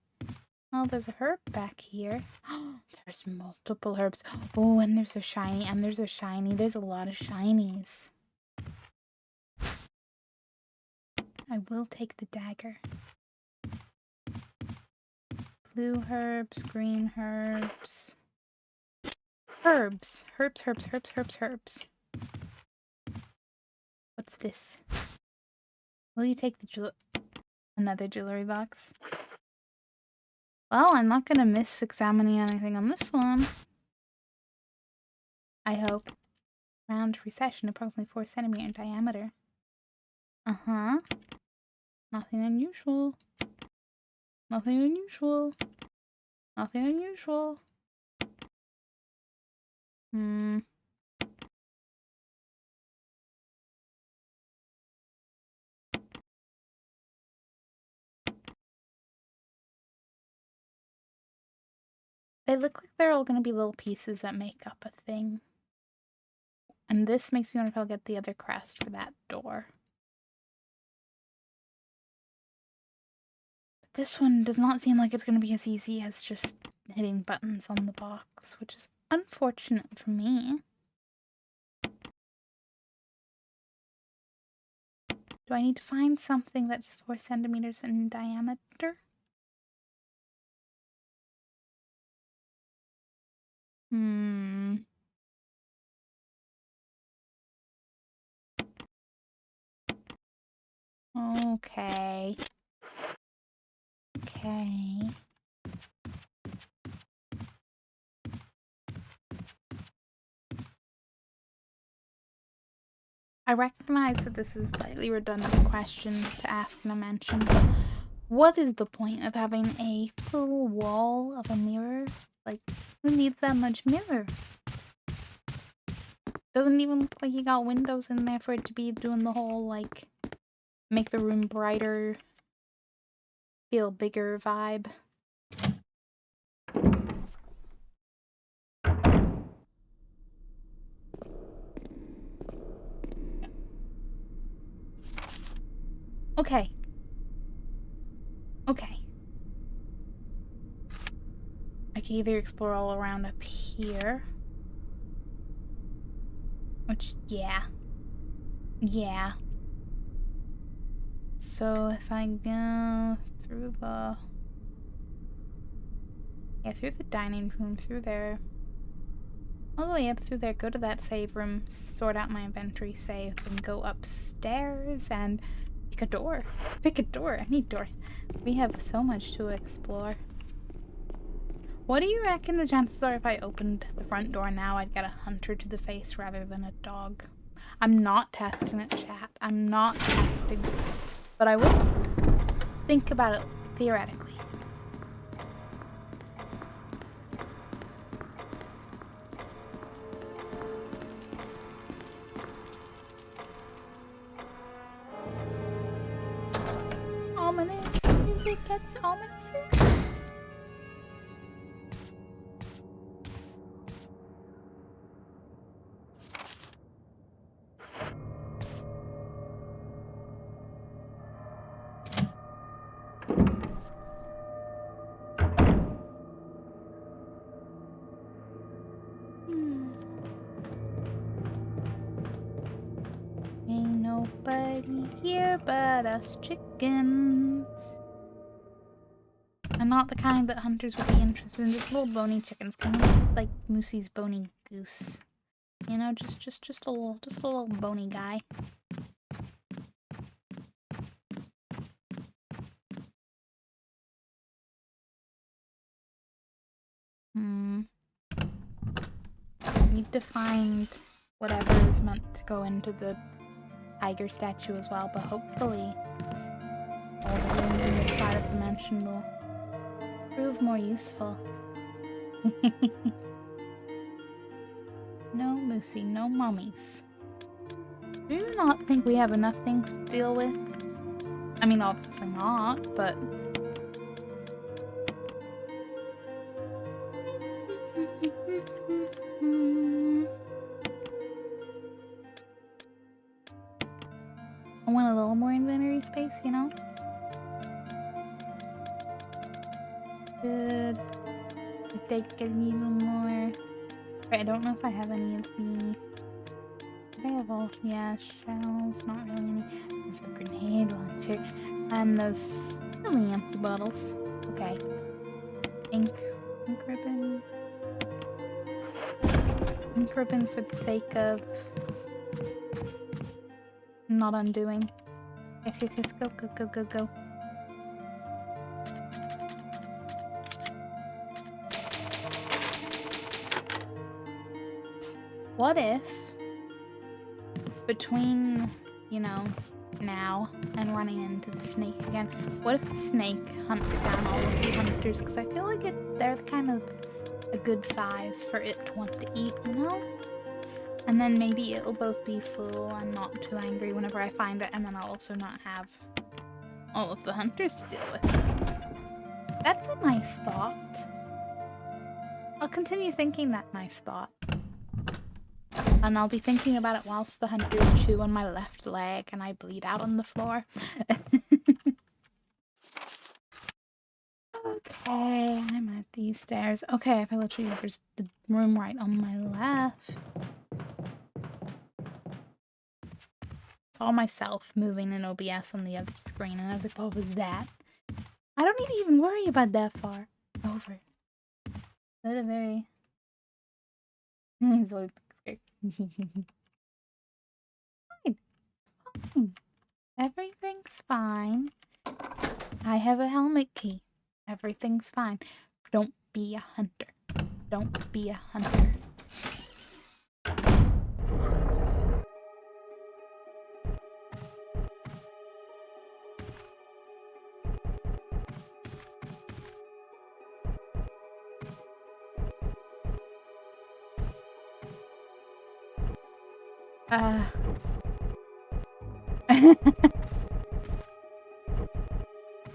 Oh, there's a herb back here. There's multiple herbs. Oh, and there's a shiny, and there's a shiny. There's a lot of shinies. I will take the dagger. Blue herbs, green herbs. Herbs. Herbs. What's this? Will you take the another jewelry box? Well, I'm not gonna miss examining anything on this one. I hope. Round recession, approximately 4 centimeters in diameter. Uh-huh. Nothing unusual. Nothing unusual. Nothing unusual. Hmm. They look like they're all gonna be little pieces that make up a thing. And this makes me wonder if I'll get the other crest for that door. But this one does not seem like it's gonna be as easy as just hitting buttons on the box, which is unfortunate for me. Do I need to find something that's 4 centimeters in diameter? Hmm. Okay. Okay. I recognize that this is a slightly redundant question to ask in a mansion, but what is the point of having a full wall of a mirror? Like, who needs that much mirror? Doesn't even look like you got windows in there for it to be doing the whole, like, make the room brighter, feel bigger vibe. Okay. Okay. I can either explore all around up here. Which, yeah. Yeah. So if I go through the... Yeah, through the dining room, through there. All the way up through there, go to that save room, sort out my inventory, save, and go upstairs and pick a door. Pick a door. I need door. We have so much to explore. What do you reckon the chances are if I opened the front door now I'd get a hunter to the face rather than a dog? I'm not testing it, chat. I'm not testing. But I will think about it theoretically. Ominous. Music gets ominouser. Ain't nobody here but us chickens. I'm not the kind that hunters would be interested in, just little bony chickens, kind of like Moosey's bony goose. You know, just a little bony guy. Need to find whatever is meant to go into the tiger statue as well, but hopefully all the room in this side of the mansion will prove more useful. No Moosey, no mummies. Do you not think we have enough things to deal with? I mean, obviously not, but... I want a little more inventory space, you know? Good. I take a little more. Right, I don't know if I have any of the... I have all... Yeah, shells, not really any. There's the grenade launcher. And those silly empty bottles. Okay. Ink ribbon. Ink ribbon for the sake of... not undoing. Yes, go. What if, between, you know, now and running into the snake again. What if the snake hunts down all of the hunters? Because I feel like they're kind of a good size for it to want to eat, you know? And then maybe it'll both be full and not too angry whenever I find it, and then I'll also not have all of the hunters to deal with. That's a nice thought. I'll continue thinking that nice thought. And I'll be thinking about it whilst the hunters chew on my left leg and I bleed out on the floor. Okay, I'm at these stairs. Okay, if I literally, there's the room right on my left. Saw myself moving in OBS on the other screen and I was like, what was that? I don't need to even worry about that far. Over. That's a very... Zoe scared. Fine. Fine. Everything's fine. I have a helmet key. Everything's fine. Don't be a hunter. Don't be a hunter.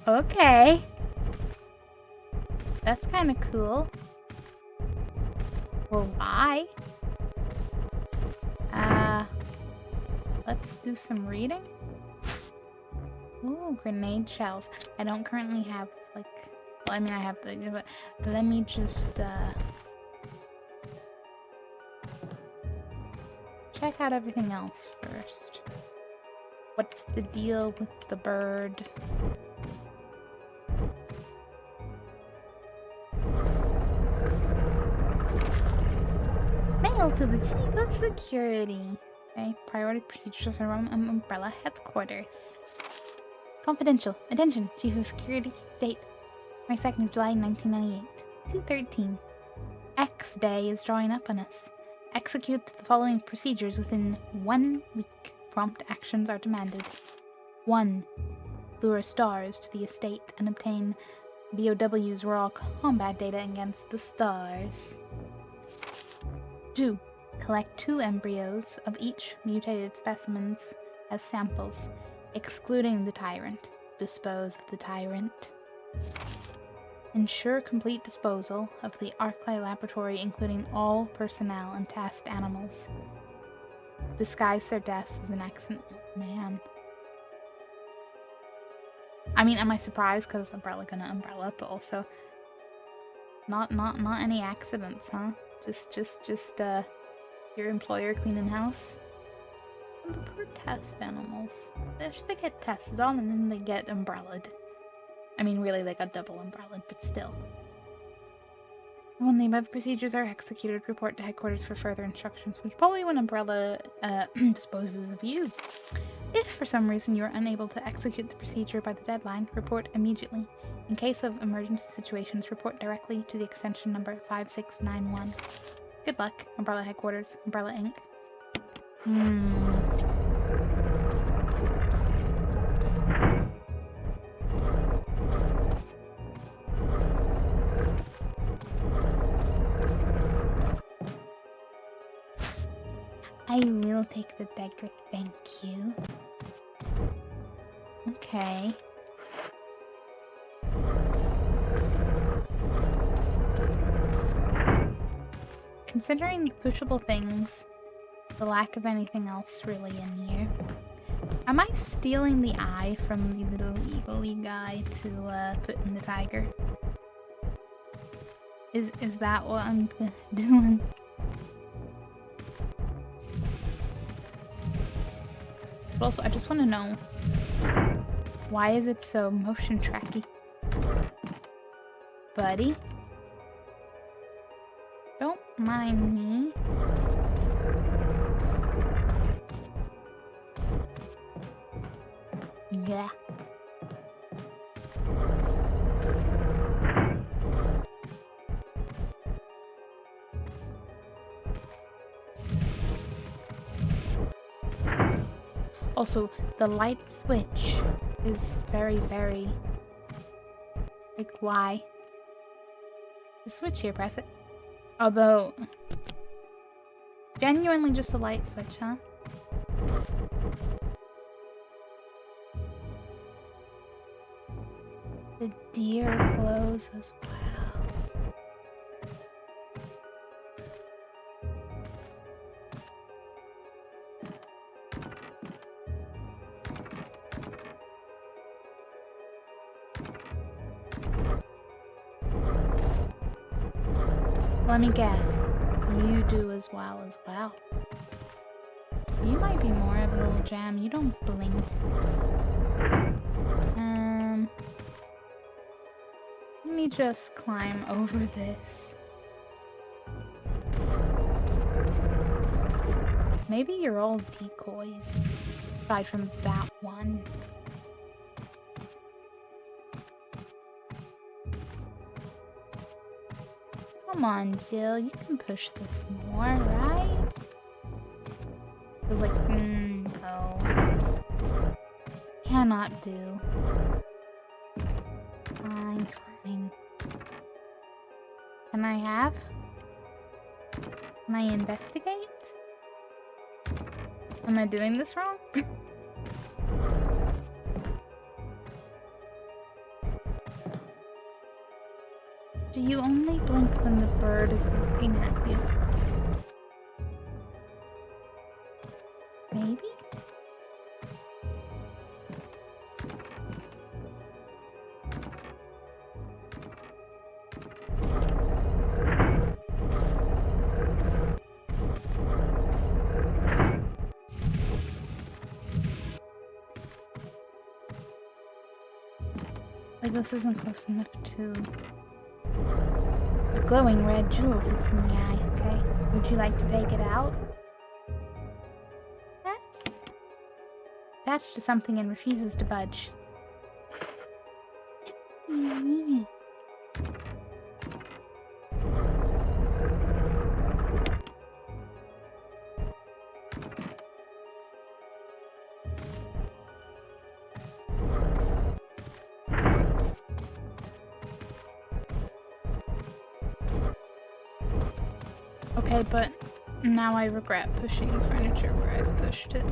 Okay. That's kind of cool. Well, why? Let's do some reading. Ooh, grenade shells. I don't currently have, like... Well, I mean, I have the... But let me just, check out everything else first. What's the deal with the bird? Mail to the Chief of Security. Okay, priority procedures around Umbrella headquarters. Confidential. Attention, Chief of Security. Date, 22nd of July, 1998. 2:13. X Day is drawing up on us. Execute the following procedures within 1 week. Prompt actions are demanded. 1. Lure stars to the estate and obtain BOW's raw combat data against the stars. 2. Collect 2 embryos of each mutated specimens as samples, excluding the tyrant. Dispose of the tyrant. Ensure complete disposal of the Arclight laboratory, including all personnel and tasked animals. Disguise their deaths as an accident. Man. I mean, am I surprised because Umbrella gonna Umbrella, but also not any accidents, huh? Just your employer cleaning house. And the poor test animals. They get tested on and then they get umbrellaed. I mean, really, they got double umbrellaed, but still. When the above procedures are executed, report to headquarters for further instructions, which probably when Umbrella disposes of you. If for some reason you are unable to execute the procedure by the deadline, report immediately. In case of emergency situations, report directly to the extension number 5691. Good luck, Umbrella Headquarters, Umbrella Inc. I will take the dagger, thank you. Okay. Considering the pushable things, the lack of anything else really in here, am I stealing the eye from the little eagle-y guy to put in the tiger? Is that what I'm doing? But also, I just want to know, why is it so motion tracky? Buddy? Don't mind me. Yeah. Also, the light switch is very, very... Like, why? The switch here, press it. Although... Genuinely just a light switch, huh? The deer glows as well. Let me guess. You do as well as well. You might be more of a little gem. You don't blink. Let me just climb over this. Maybe you're all decoys. Aside from that one. Come on, Jill. You can push this more, right? I was like, no. Cannot do. Fine, fine. Can I have? Can I investigate? Am I doing this wrong? Do you only blink when the bird is looking at you? Maybe? Like, this isn't close enough to... A glowing red jewel sits in the eye, okay? Would you like to take it out? Yes. Attached to something and refuses to budge. Okay, but now I regret pushing the furniture where I've pushed it.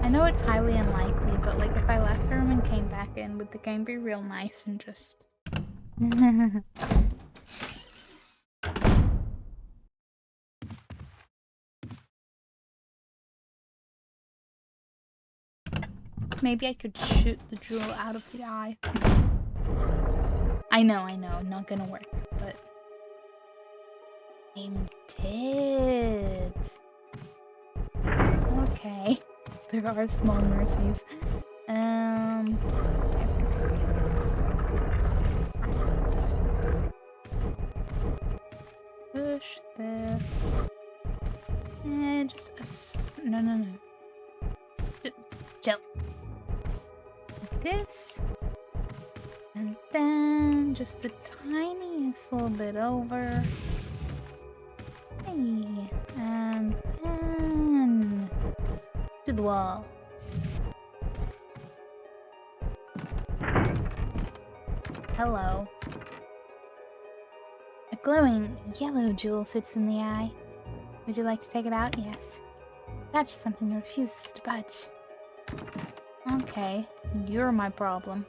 I know it's highly unlikely, but like if I left the room and came back in, would the game be real nice and just... Maybe I could shoot the jewel out of the eye. I know, not gonna work, but... I'm dead. Okay. There are small mercies. Push this. And just no. Jump. Like this. And then just the tiniest little bit over. Hey. And then to the wall. Hello. A glowing yellow jewel sits in the eye. Would you like to take it out? Yes. That's something that refuses to budge. Okay, you're my problem.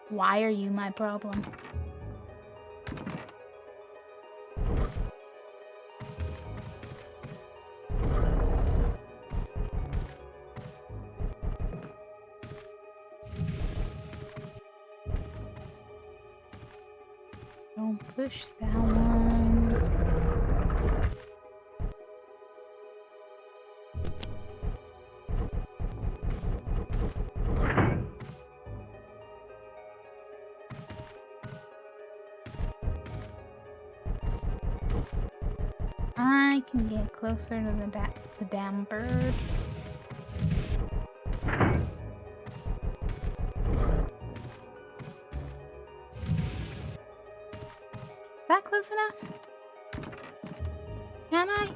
Why are you my problem? Don't push that one. I can get closer to the damn bird. Is that close enough? Can I?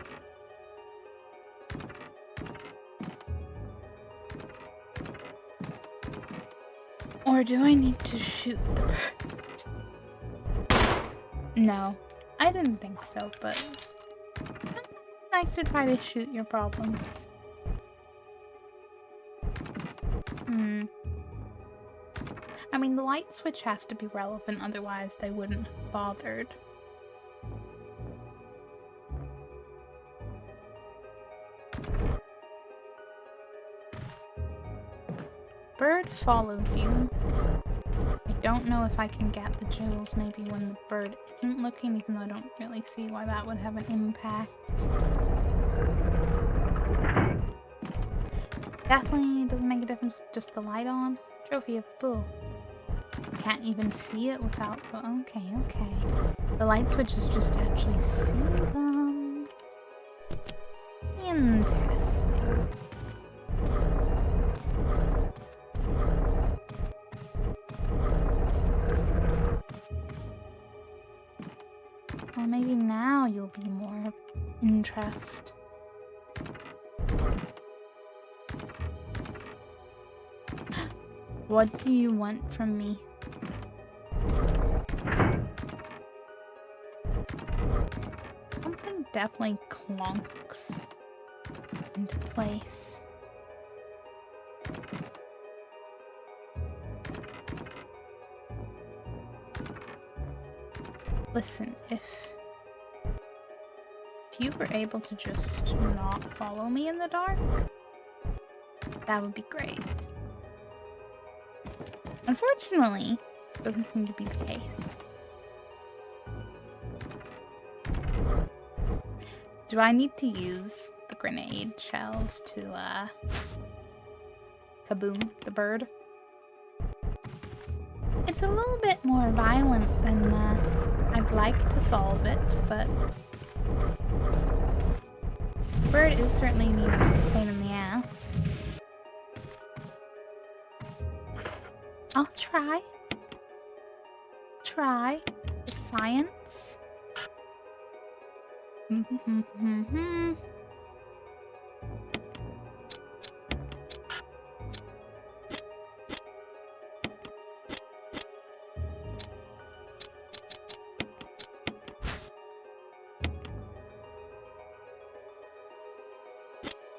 Or do I need to shoot the bird? No, I didn't think so, but it's nice to try to shoot your problems. I mean, the light switch has to be relevant, otherwise they wouldn't have bothered. Bird follows you. I don't know if I can get the jewels maybe when the bird isn't looking, even though I don't really see why that would have an impact. Definitely doesn't make a difference with just the light on. Trophy of Bull. Can't even see it without... Okay, okay. The light switches just to actually see them. Interesting. Or maybe now you'll be more of interest. What do you want from me? Something definitely clunks into place. Listen, if you were able to just not follow me in the dark, that would be great. Unfortunately, it doesn't seem to be the case. Do I need to use the grenade shells to, kaboom the bird? It's a little bit more violent than, I'd like to solve it, but the bird is certainly needing a pain in the ass. I'll try. Try. For science.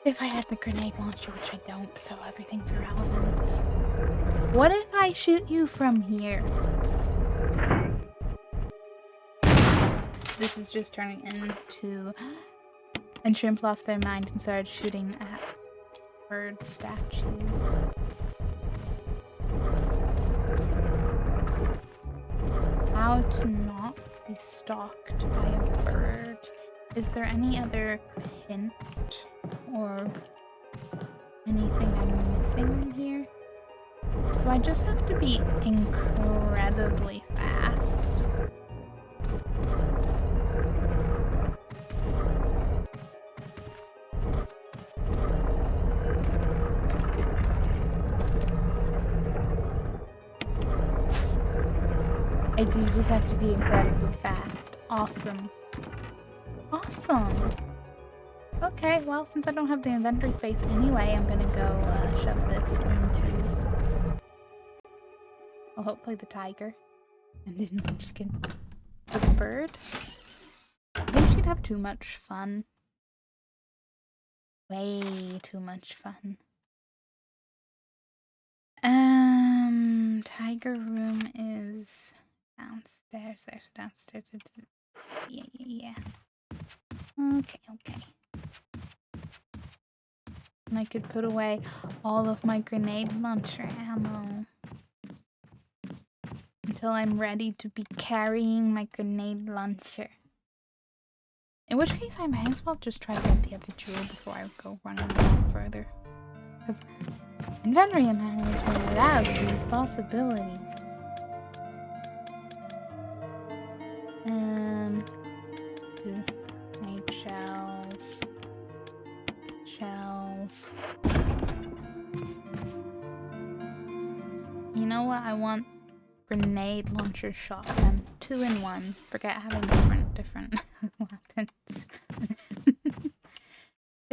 If I had the grenade launcher, which I don't, so everything's irrelevant. What if I shoot you from here? This is just turning into... And Shrimp lost their mind and started shooting at bird statues. How to not be stalked by a bird. Is there any other hint or anything I'm missing here? Do I just have to be incredibly fast? I do just have to be incredibly fast. Awesome. Awesome! Okay, well, since I don't have the inventory space anyway, I'm gonna go shove this into... well, hopefully the tiger. And then I'm just kidding. The bird? I think she'd have too much fun. Way too much fun. Tiger room is downstairs. There's downstairs. Yeah. Okay. And I could put away all of my grenade launcher ammo until I'm ready to be carrying my grenade launcher. In which case, I might as well just try to get the other jewel before I go running around further. Because inventory management allows these possibilities. Grenade shells. You know what? I want grenade launcher shotgun. 2 in 1. Forget having different weapons.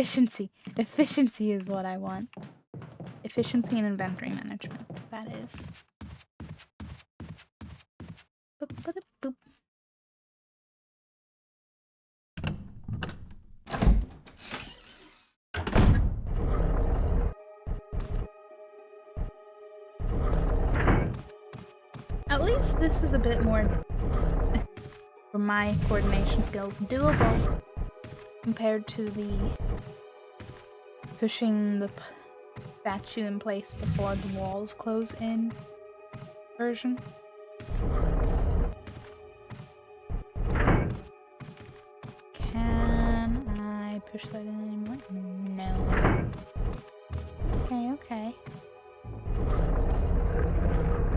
Efficiency. Efficiency is what I want. Efficiency and inventory management. That is. Boop, boop, boop. At least this is a bit more, for my coordination skills, doable compared to the pushing the statue in place before the walls close in version. Can I push that in anymore? No. Okay, okay.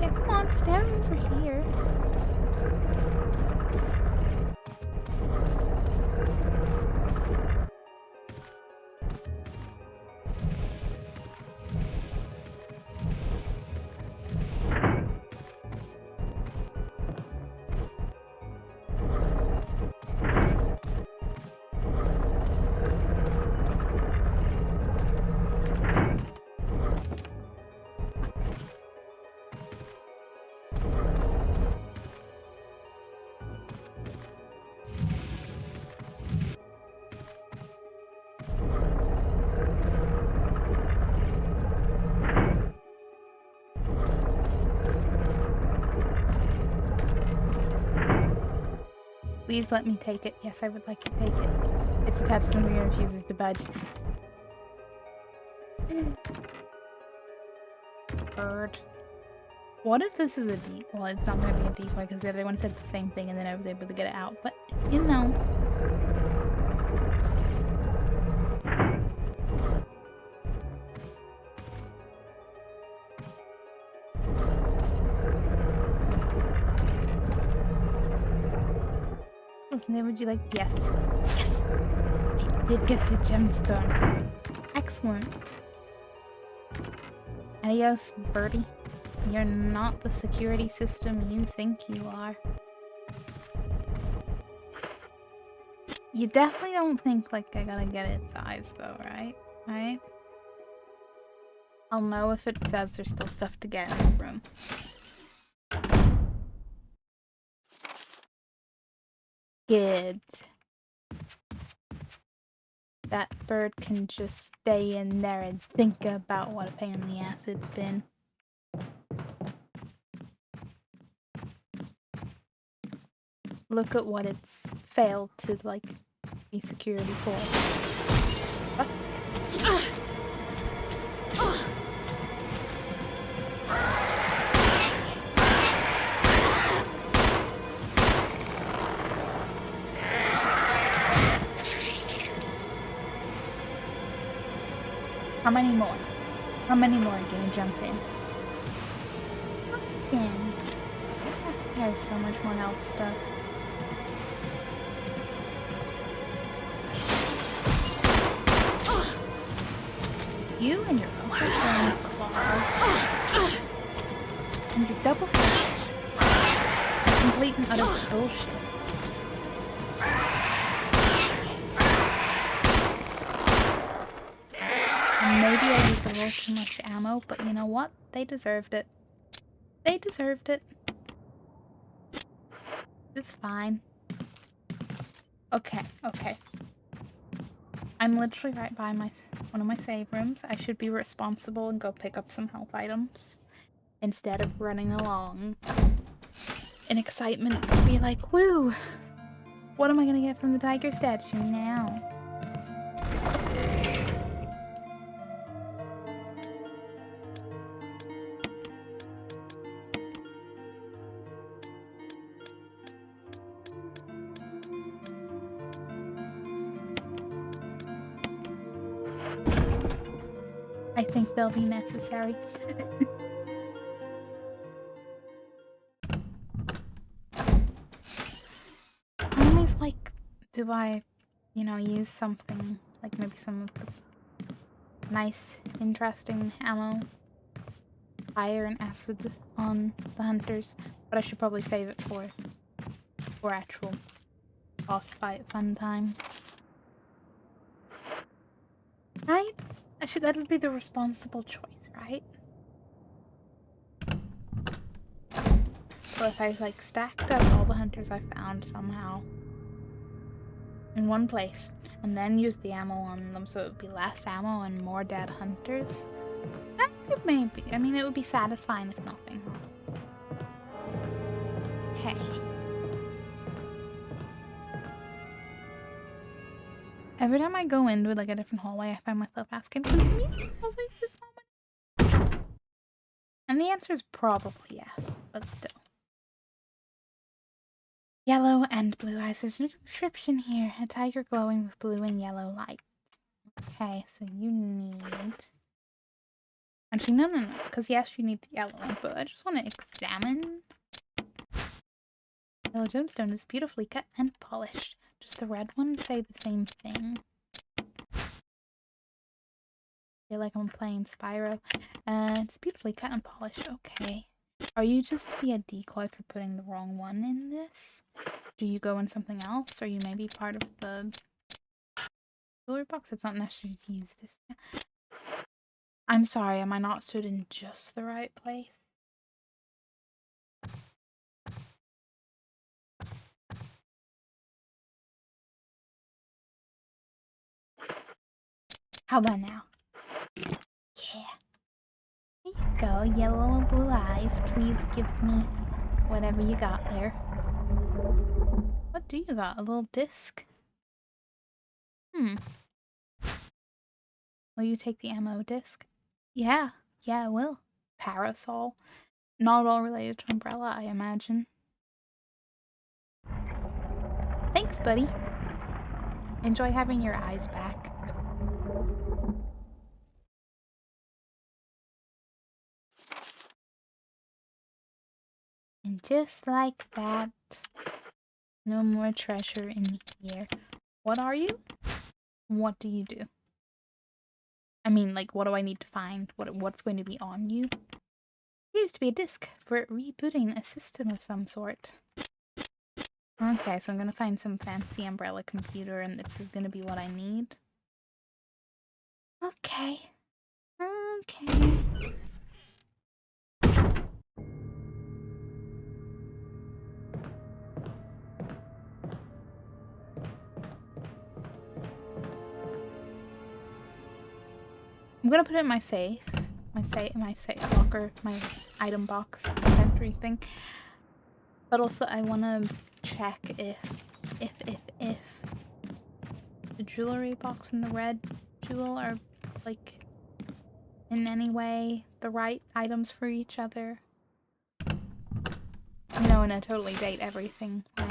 Yeah, come on, stare over here. Please let me take it. Yes, I would like to take it. It's attached to something and refuses to budge. Bird. What if this is a deep? Well, it's not going to be a decoy because the other one said the same thing and then I was able to get it out. But, you know. Would you like? Yes. Yes! I did get the gemstone. Excellent. Adios, birdie. You're not the security system you think you are. You definitely don't think, like, I gotta get its eyes, though, right? Right? I'll know if it says there's still stuff to get in the room. Good. That bird can just stay in there and think about what a pain in the ass it's been. Look at what it's failed to, like, be security for. What? How many more? How many more are gonna jump in? Again. There's so much more health stuff. You and your overgrown claws. And your double hits. Are complete and utter bullshit. Maybe I used a little too much ammo, but you know what? They deserved it. They deserved it. It's fine. Okay, okay. I'm literally right by one of my save rooms. I should be responsible and go pick up some health items instead of running along in excitement to be like, woo! What am I gonna get from the tiger statue now? I think they'll be necessary. I'm always like, do I, you know, use something, like maybe some of the nice, interesting ammo, fire and acid on the hunters, but I should probably save it for actual boss fight fun time. Right? That'd be the responsible choice, right? Well, if I like stacked up all the hunters I found somehow in one place and then used the ammo on them so it would be less ammo and more dead hunters, that could maybe, I mean, it would be satisfying if nothing. Okay. Every time I go into like a different hallway, I find myself asking, can you always this moment? And the answer is probably yes, but still. Yellow and blue eyes. There's no description here. A tiger glowing with blue and yellow light. Okay, so you need... Actually, no. Because yes, you need the yellow one, but I just want to examine. Yellow gemstone is beautifully cut and polished. Does the red one say the same thing? I feel like I'm playing Spyro. It's beautifully cut and polished. Okay. Are you just to be a decoy for putting the wrong one in this? Do you go in something else? Are you maybe part of the jewelry box? It's not necessary to use this. I'm sorry, am I not stood in just the right place? How about now? Yeah. Here you go, yellow and blue eyes. Please give me whatever you got there. What do you got? A little disc? Will you take the ammo disc? Yeah, I will. Parasol. Not at all related to Umbrella, I imagine. Thanks, buddy. Enjoy having your eyes back. And just like that, no more treasure in here. What are you? What do you do? I mean, like, what do I need to find? What's going to be on you? Appears to be a disk for rebooting a system of some sort. Okay, so I'm gonna find some fancy Umbrella computer and this is gonna be what I need. Okay. I'm gonna put it in my safe. My safe locker, my item box inventory thing. But also I wanna check if the jewelry box and the red jewel are like in any way the right items for each other. You know, in a totally date everything way.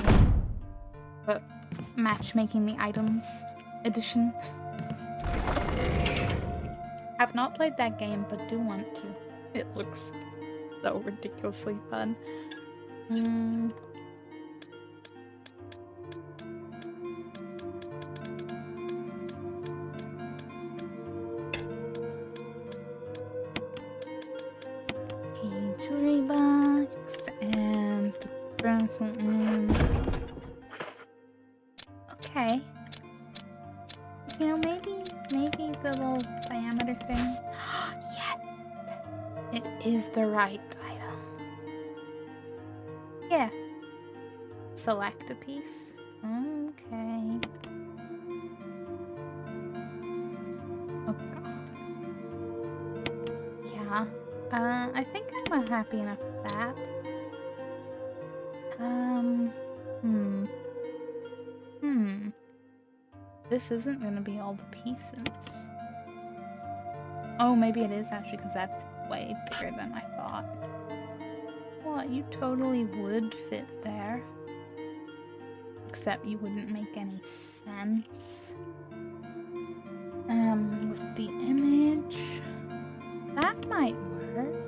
But matchmaking the items edition. I've not played that game, but do want to. It looks so ridiculously fun. Jewelry box and the bracelet. Okay. You know, maybe the little diameter thing. Yes! It is the right item. Yeah. Select a piece. Okay. Oh god. Yeah. I think I'm happy enough with that. This isn't gonna be all the pieces. Oh, maybe it is actually, because that's way bigger than I thought. What? You totally would fit there. Except you wouldn't make any sense. With the image... That might work.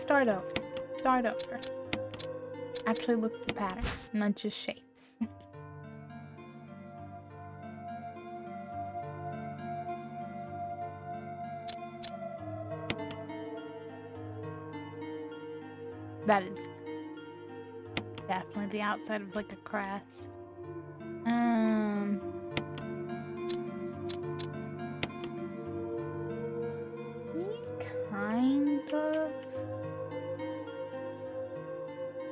start over. Start over. Actually look at the pattern, not just shapes. That is definitely the outside of like a crest. Kind of.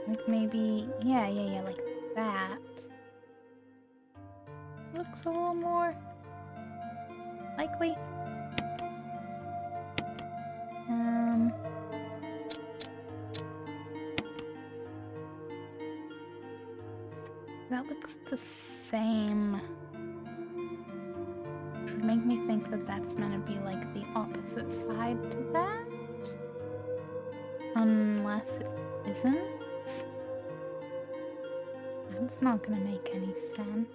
Like maybe, yeah, like that. Looks a little more likely. That looks the same. Which would make me think that that's meant to be like the opposite side to that. Unless it isn't. That's not gonna make any sense.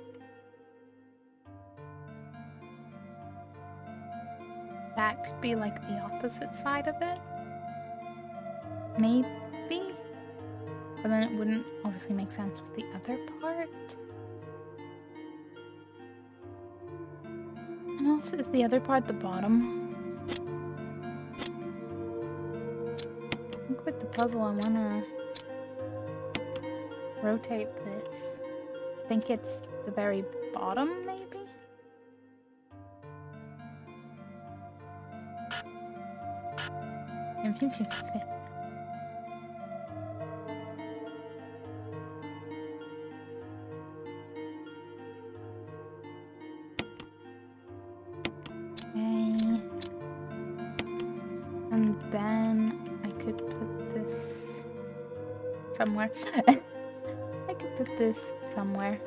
That could be like the opposite side of it. Maybe. But then it wouldn't obviously make sense with the other part. And also, is the other part the bottom? I think with the puzzle I wanna rotate this. I think it's the very bottom, maybe? Okay. And then I could put this somewhere. I could put this somewhere.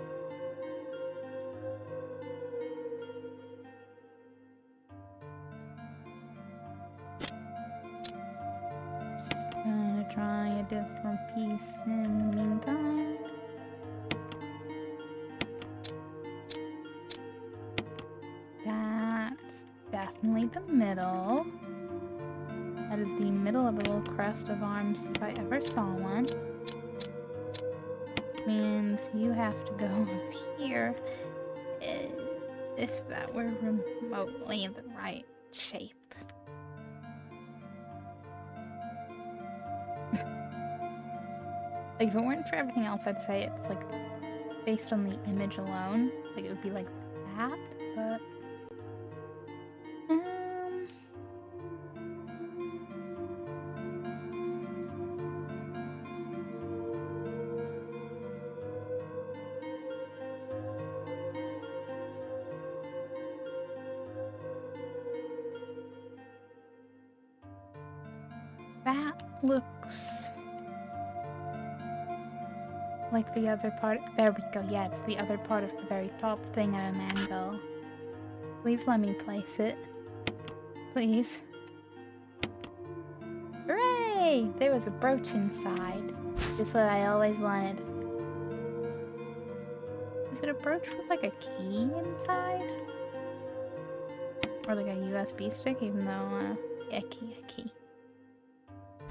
Just gonna try a different piece in the meantime. That's definitely the middle. That is the middle of a little crest of arms if I ever saw one. Means you have to go up here if that were remotely the right shape. Like if it weren't for everything else, I'd say it's like based on the image alone, like it would be like that, but that looks like the other part. There we go. Yeah, it's the other part of the very top thing at an angle. Please let me place it. Please. Hooray! There was a brooch inside. Just what I always wanted. Is it a brooch with like a key inside? Or like a USB stick, even though, yeah, a key.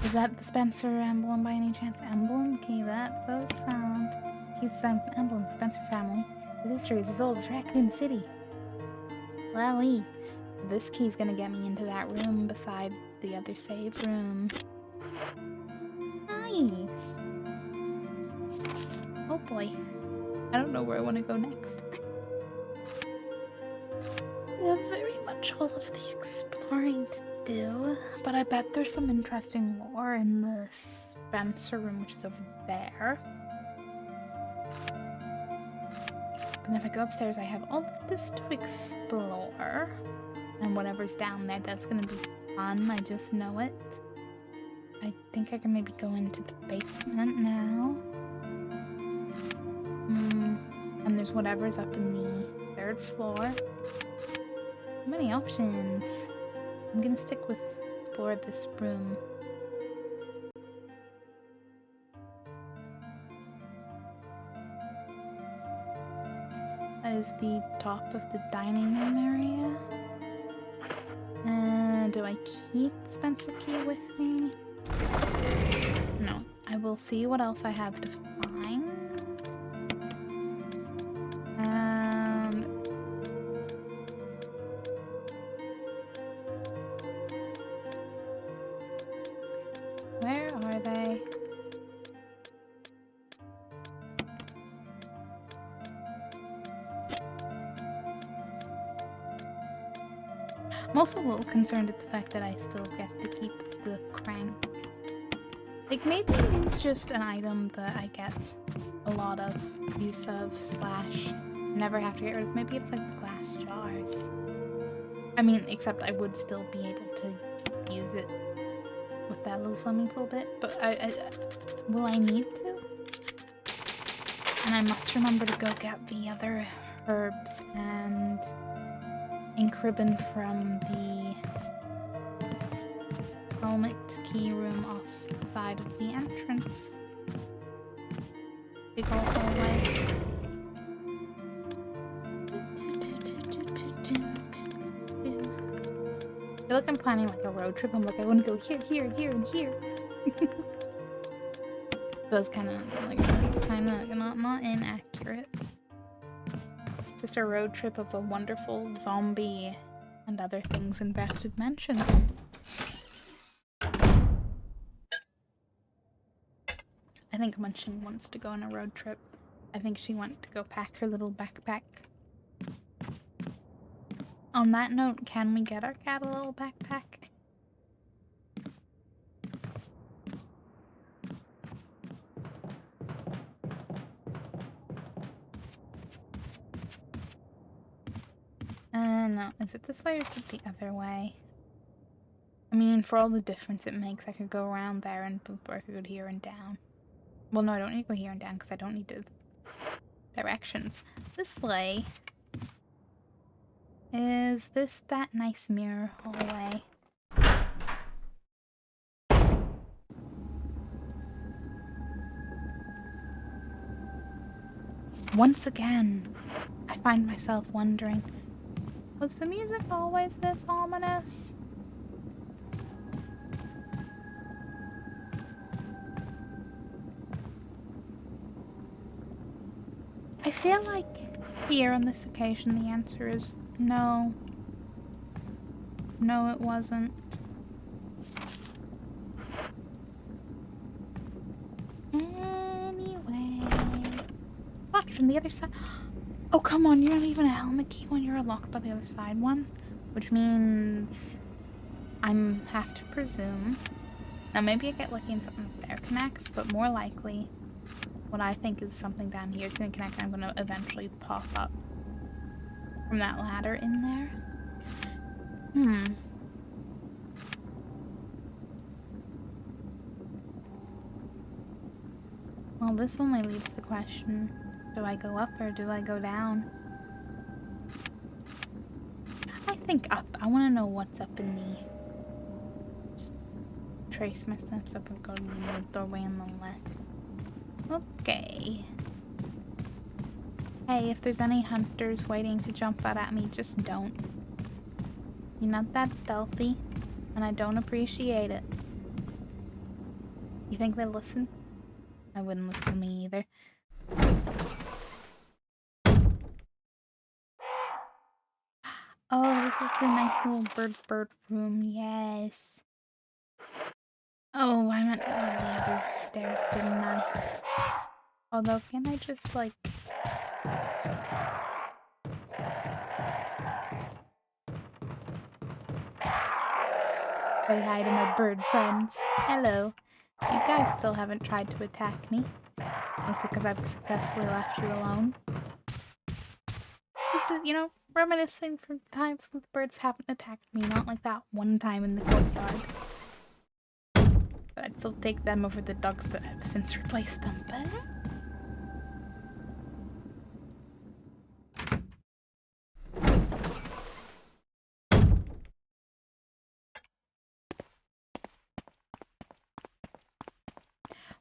Is that the Spencer emblem by any chance? Emblem? Key, that does sound. Keys sound emblem, the Spencer family. His history is as old as Raccoon City. Wowee. This key's gonna get me into that room beside the other save room. Nice. Oh boy. I don't know where I want to go next. We have very much all of the exploring to do, but I bet there's some interesting lore in the Spencer room, which is over there. And if I go upstairs, I have all of this to explore. And whatever's down there, that's gonna be fun, I just know it. I think I can maybe go into the basement now. And there's whatever's up in the 3rd floor. Many options. I'm gonna stick with explore this room. That is the top of the dining room area. Do I keep the Spencer key with me? No, I will see what else I have to find. And where are they? I'm also a little concerned at the fact that I still get to keep the crank. Like, maybe it is just an item that I get a lot of use of / never have to get rid of. Maybe it's like the glass jars. I mean, except I would still be able to use it with that little swimming pool bit, but will I need to? And I must remember to go get the other herbs and ink ribbon from the helmet key room off the side of the entrance. Big old hallway. I feel like I'm planning like a road trip. I'm like, I want to go here, here, here, and here. That's kind of like, it's kind of not inaccurate. Just a road trip of a wonderful zombie and other things infested mansion. I think Munchkin wants to go on a road trip. I think she wants to go pack her little backpack. On that note, can we get our cat a little backpack? No. Is it this way or is it the other way? I mean, for all the difference it makes, I could go around there and or I could go here and down. Well, no, I don't need to go here and down because I don't need the directions. This way. Is this that nice mirror hallway? Once again, I find myself wondering, was the music always this ominous? I feel like here on this occasion the answer is no. No, it wasn't. Anyway. Locked from the other side. Oh, come on, you're not even a helmet key when you're locked by the other side one. Which means I'm have to presume. Now maybe I get lucky and something up there connects, but more likely what I think is something down here is going to connect and I'm going to eventually pop up from that ladder in there. Well, this only leaves the question, do I go up or do I go down? I think up. I want to know what's up in the... Just trace my steps up and go to the doorway on the left. Okay. Hey, if there's any hunters waiting to jump out at me, just don't. You're not that stealthy, and I don't appreciate it. You think they listen? I wouldn't listen to me either. Oh, this is the nice little bird room, yes. Oh, I meant to go to the other stairs, didn't I? Although, can I just, like... say hi to my bird friends. Hello. You guys still haven't tried to attack me. Mostly because I've successfully left you alone. Just, you know, reminiscing from times when the birds haven't attacked me. Not like that one time in the courtyard. But I'd still take them over the dogs that have since replaced them. But...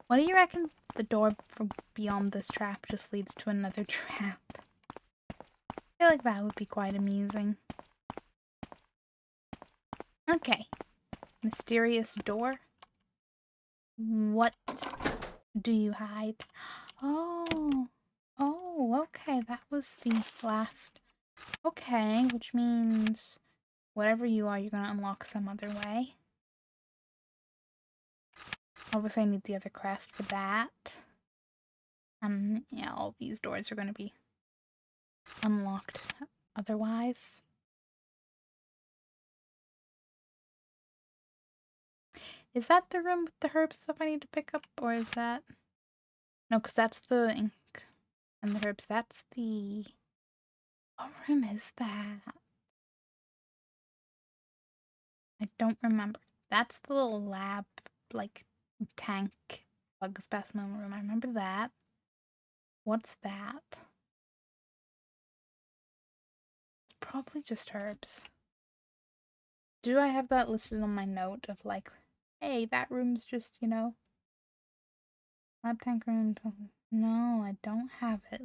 what do you reckon the door from beyond this trap just leads to another trap? I feel like that would be quite amusing. Okay. Mysterious door. What do you hide? Oh. Oh, okay. That was the last. Okay, which means whatever you are, you're gonna unlock some other way. Obviously, I need the other crest for that. And yeah, all these doors are gonna be unlocked otherwise. Is that the room with the herb stuff I need to pick up, or is that... No, because that's the ink and the herbs. That's the... What room is that? I don't remember. That's the little lab, like, tank bug specimen room. I remember that. What's that? It's probably just herbs. Do I have that listed on my note of like, hey, that room's just, you know, lab tank room? No, I don't have it.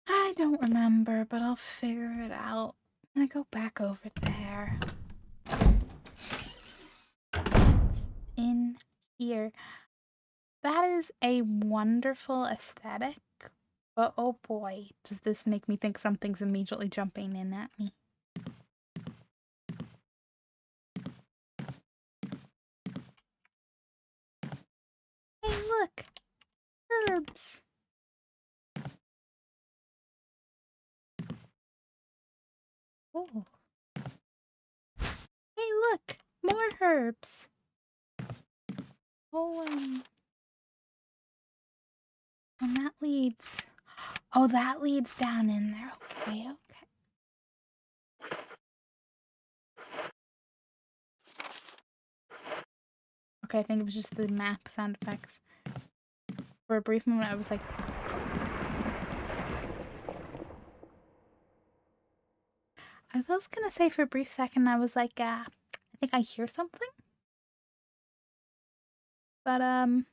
I don't remember, but I'll figure it out. I'm gonna go back over there. What's in here? That is a wonderful aesthetic, but oh boy, does this make me think something's immediately jumping in at me. Hey, look! Herbs! Oh. Hey, look! More herbs! Oh, and that leads... Oh, that leads down in there. Okay, okay. Okay, I think it was just the map sound effects. For a brief moment, I was like... I was gonna say for a brief second, I was like, I think I hear something? But, on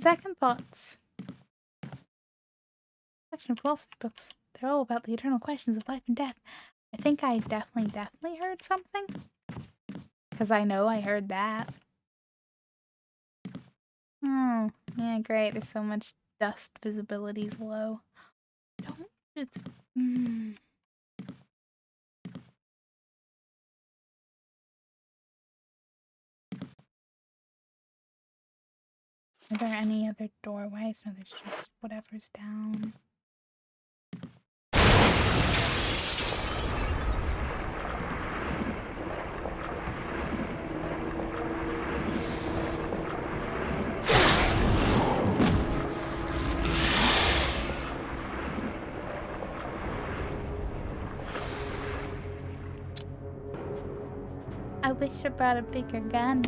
second thoughts... Section of philosophy books. They're all about the eternal questions of life and death. I think I definitely heard something. Because I know I heard that. Oh, yeah, great. There's so much dust. Visibility's low. Don't... It's... Are there any other doorways? No, there's just whatever's down. I wish I brought a bigger gun.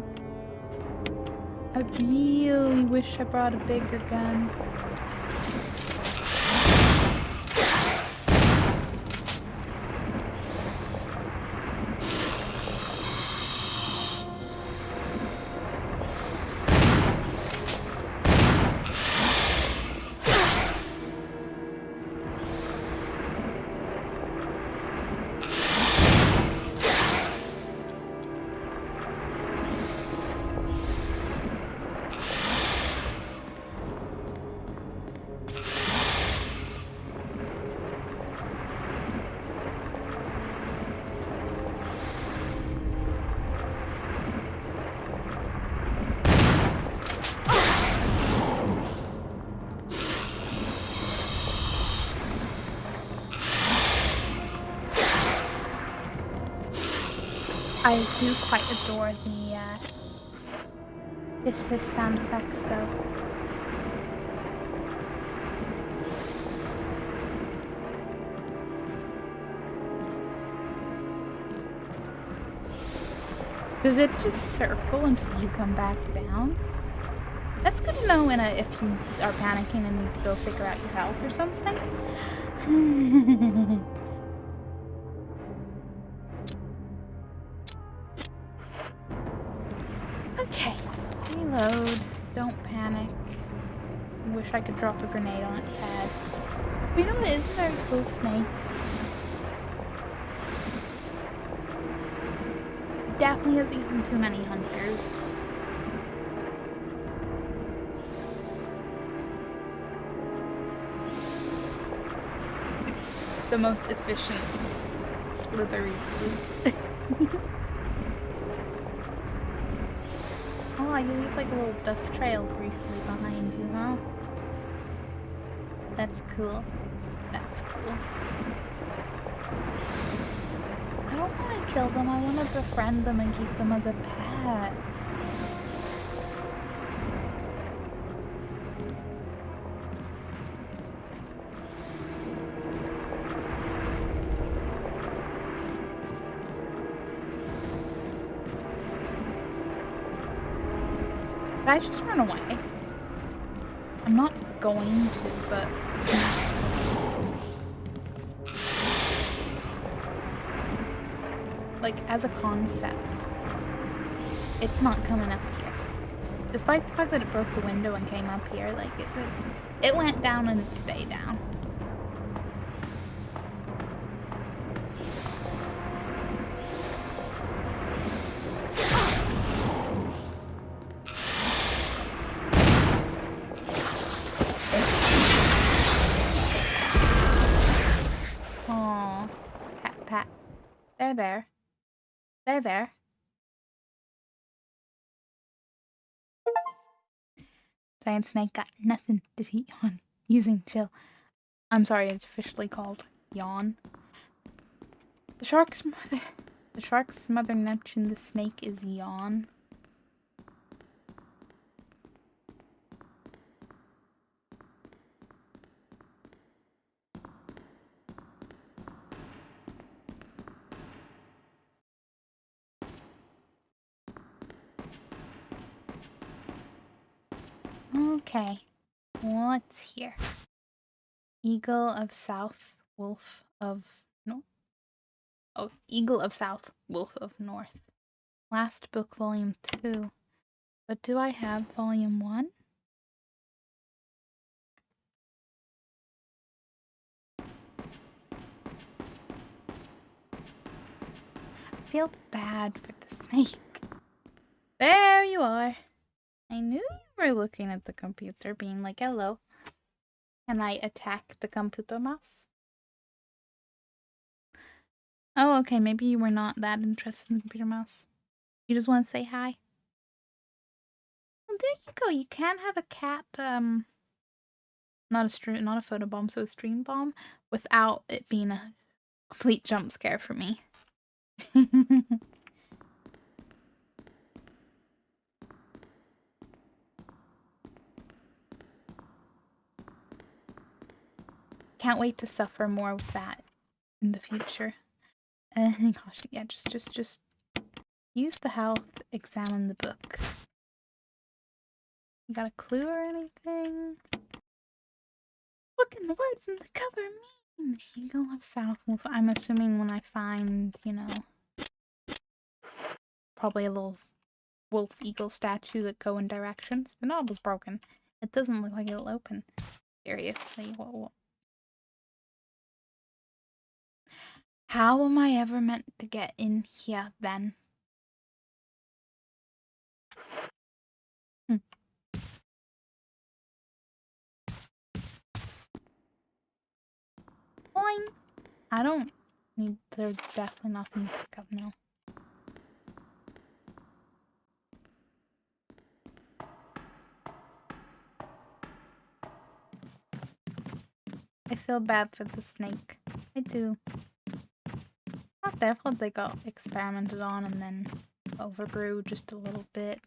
I really wish I brought a bigger gun. I do quite adore the his sound effects though. Does it just circle until you come back down? That's good to know if you are panicking and need to go figure out your health or something. Okay, reload. Don't panic. Wish I could drop a grenade on its head. But you know what? It is a very cool snake. definitely has eaten too many hunters. The most efficient slithery food. Oh, you leave like a little dust trail briefly behind you, huh? That's cool. That's cool. I don't want to kill them. I want to befriend them and keep them as a pet. Did I just run away? I'm not going to, but... like, as a concept, it's not coming up here. Despite the fact that it broke the window and came up here, like, it went down and it stayed down. Aww. Pat, pat. They're there. They're there. Giant snake got nothing to beat on using chill. I'm sorry, it's officially called yawn. The shark's mother Neptune, the snake is yawn. Okay, what's here? Eagle of South, Wolf of no. Oh, Eagle of South, Wolf of North. Last book, volume 2. But do I have volume 1? I feel bad for the snake. There you are. I knew you were looking at the computer, being like, hello. Can I attack the computer mouse? Oh, okay, maybe you were not that interested in the computer mouse. You just want to say hi. Well, there you go. You can have a cat, not a photo bomb, so a stream bomb, without it being a complete jump scare for me. Can't wait to suffer more with that in the future. Gosh, yeah, just use the health, examine the book. You got a clue or anything? What can the words in the cover mean? Eagle of South Wolf. I'm assuming when I find, you know, probably a little wolf eagle statue that go in directions. The knob was broken. It doesn't look like it'll open. Seriously, what? How am I ever meant to get in here then? Boing! I don't need. There's definitely nothing to pick up now. I feel bad for the snake. I do. Not their fault they got experimented on and then overbrewed just a little bit.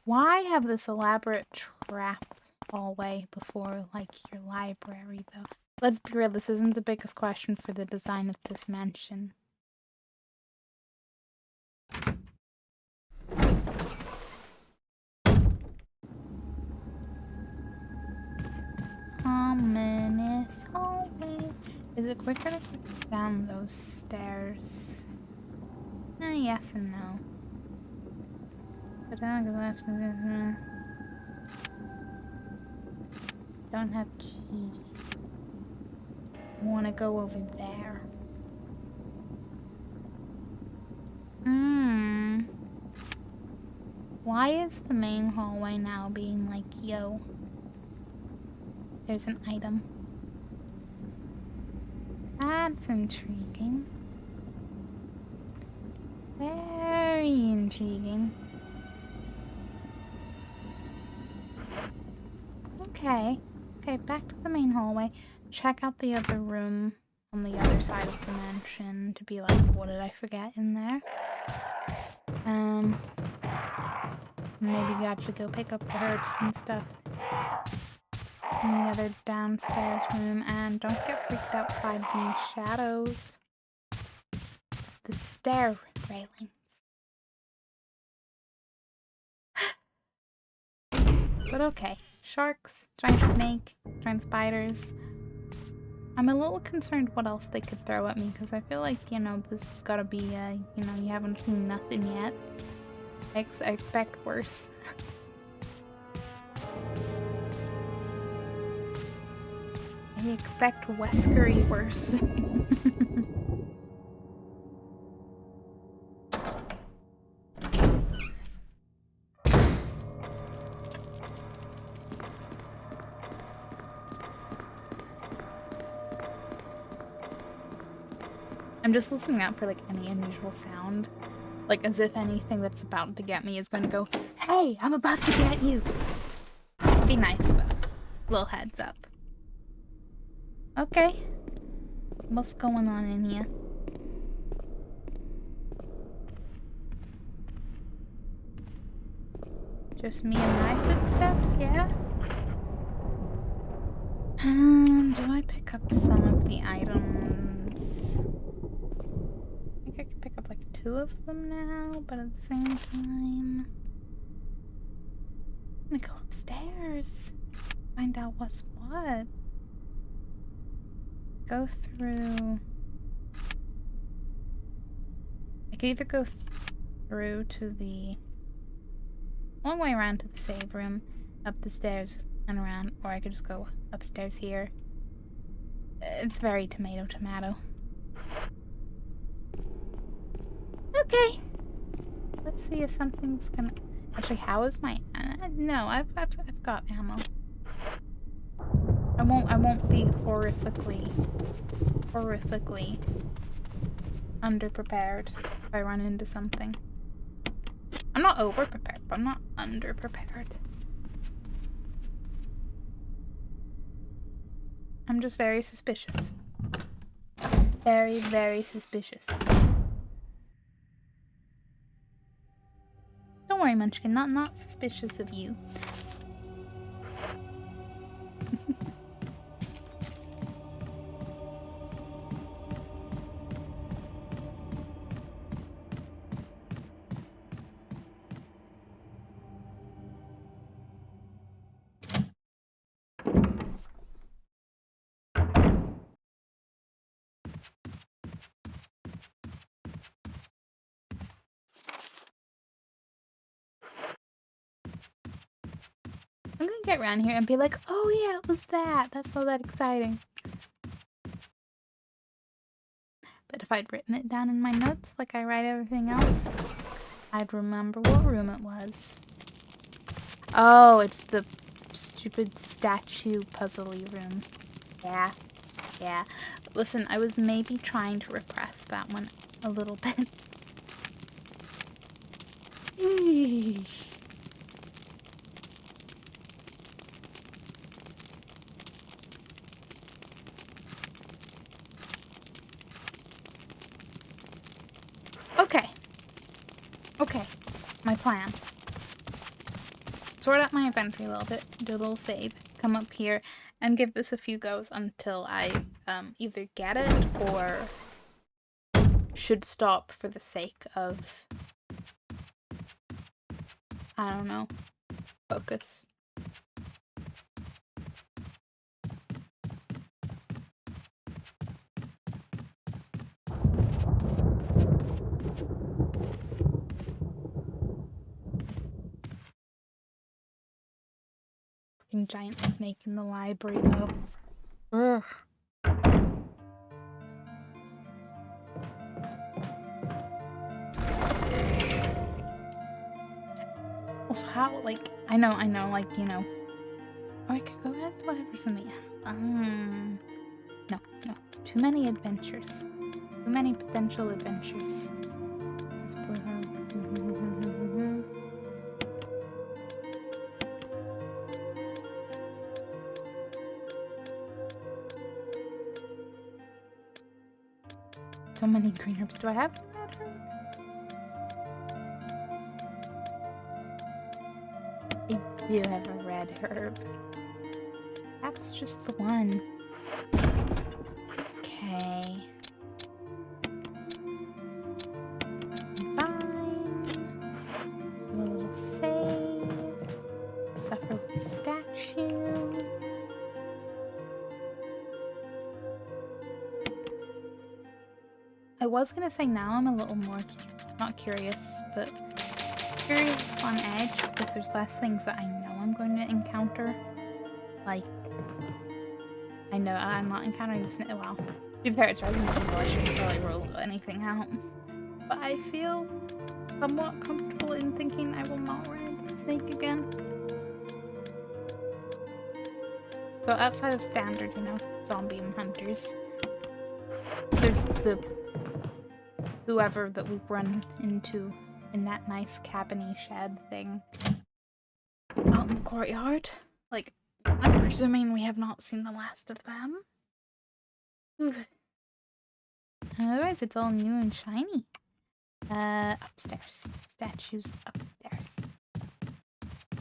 Why have this elaborate trap hallway before, like, your library, though? Let's be real, this isn't the biggest question for the design of this mansion. Ominous hallway. Is it quicker to click down those stairs? Yes and no. But I go left. Don't have key. Want to go over there. Why is the main hallway now being like, yo, there's an item? That's intriguing. Very intriguing. Okay. Okay, back to the main hallway. Check out the other room on the other side of the mansion to be like, what did I forget in there? Maybe got to go pick up the herbs and stuff in the other downstairs room, and don't get freaked out by the shadows. The stair railings. But okay. Sharks, giant snake, giant spiders. I'm a little concerned what else they could throw at me, because I feel like, you know, this has got to be, you know, you haven't seen nothing yet. I expect worse. I expect Weskery worse. I'm just listening out for like any unusual sound. Like as if anything that's about to get me is going to go, hey, I'm about to get you. Be nice though. Little heads up. Okay. What's going on in here? Just me and my footsteps, yeah? Do I pick up some of the items? I think I can pick up like 2 of them now, but at the same time... I'm gonna go upstairs. Find out what's what. Go through... I could either go through to the... long way around to the save room, up the stairs and around, or I could just go upstairs here. It's very tomato. Okay. Let's see if something's gonna... Actually, how is my... no, I've got ammo. I won't be horrifically underprepared if I run into something. I'm not over-prepared, but I'm not under-prepared. I'm just very suspicious. Very, very suspicious. Don't worry, Munchkin. Not suspicious of you. I'm gonna get around here and be like, oh yeah, it was that. That's not that exciting. But if I'd written it down in my notes like I write everything else, I'd remember what room it was. Oh, it's the stupid statue puzzly room. Yeah. Listen, I was maybe trying to repress that one a little bit. Okay, my plan. Sort out my inventory a little bit, do a little save, come up here, and give this a few goes until I either get it or should stop for the sake of, I don't know, focus. fucking giant snake in the library, though. Ugh. Also, how, like, I know, like, you know. Or I could go with whatever something. No. Too many adventures. Too many potential adventures. Let's put her. So many green herbs. Do I have that herb? I do have a red herb. That's just the one. Okay. Fine. Do a little save. Suffer the statue. I was gonna say now I'm a little more, not curious, but curious on edge because there's less things that I know I'm going to encounter. Like, I know I'm not encountering the snake. Well, to be fair, it's Resident Evil. I shouldn't really rule anything out. But I feel somewhat comfortable in thinking I will not run into the snake again. So outside of standard, you know, zombie and hunters, there's the whoever that we run into in that nice cabiny shed thing out in the courtyard. Like, I'm presuming we have not seen the last of them. Oof. Otherwise, it's all new and shiny. Upstairs. Statues upstairs.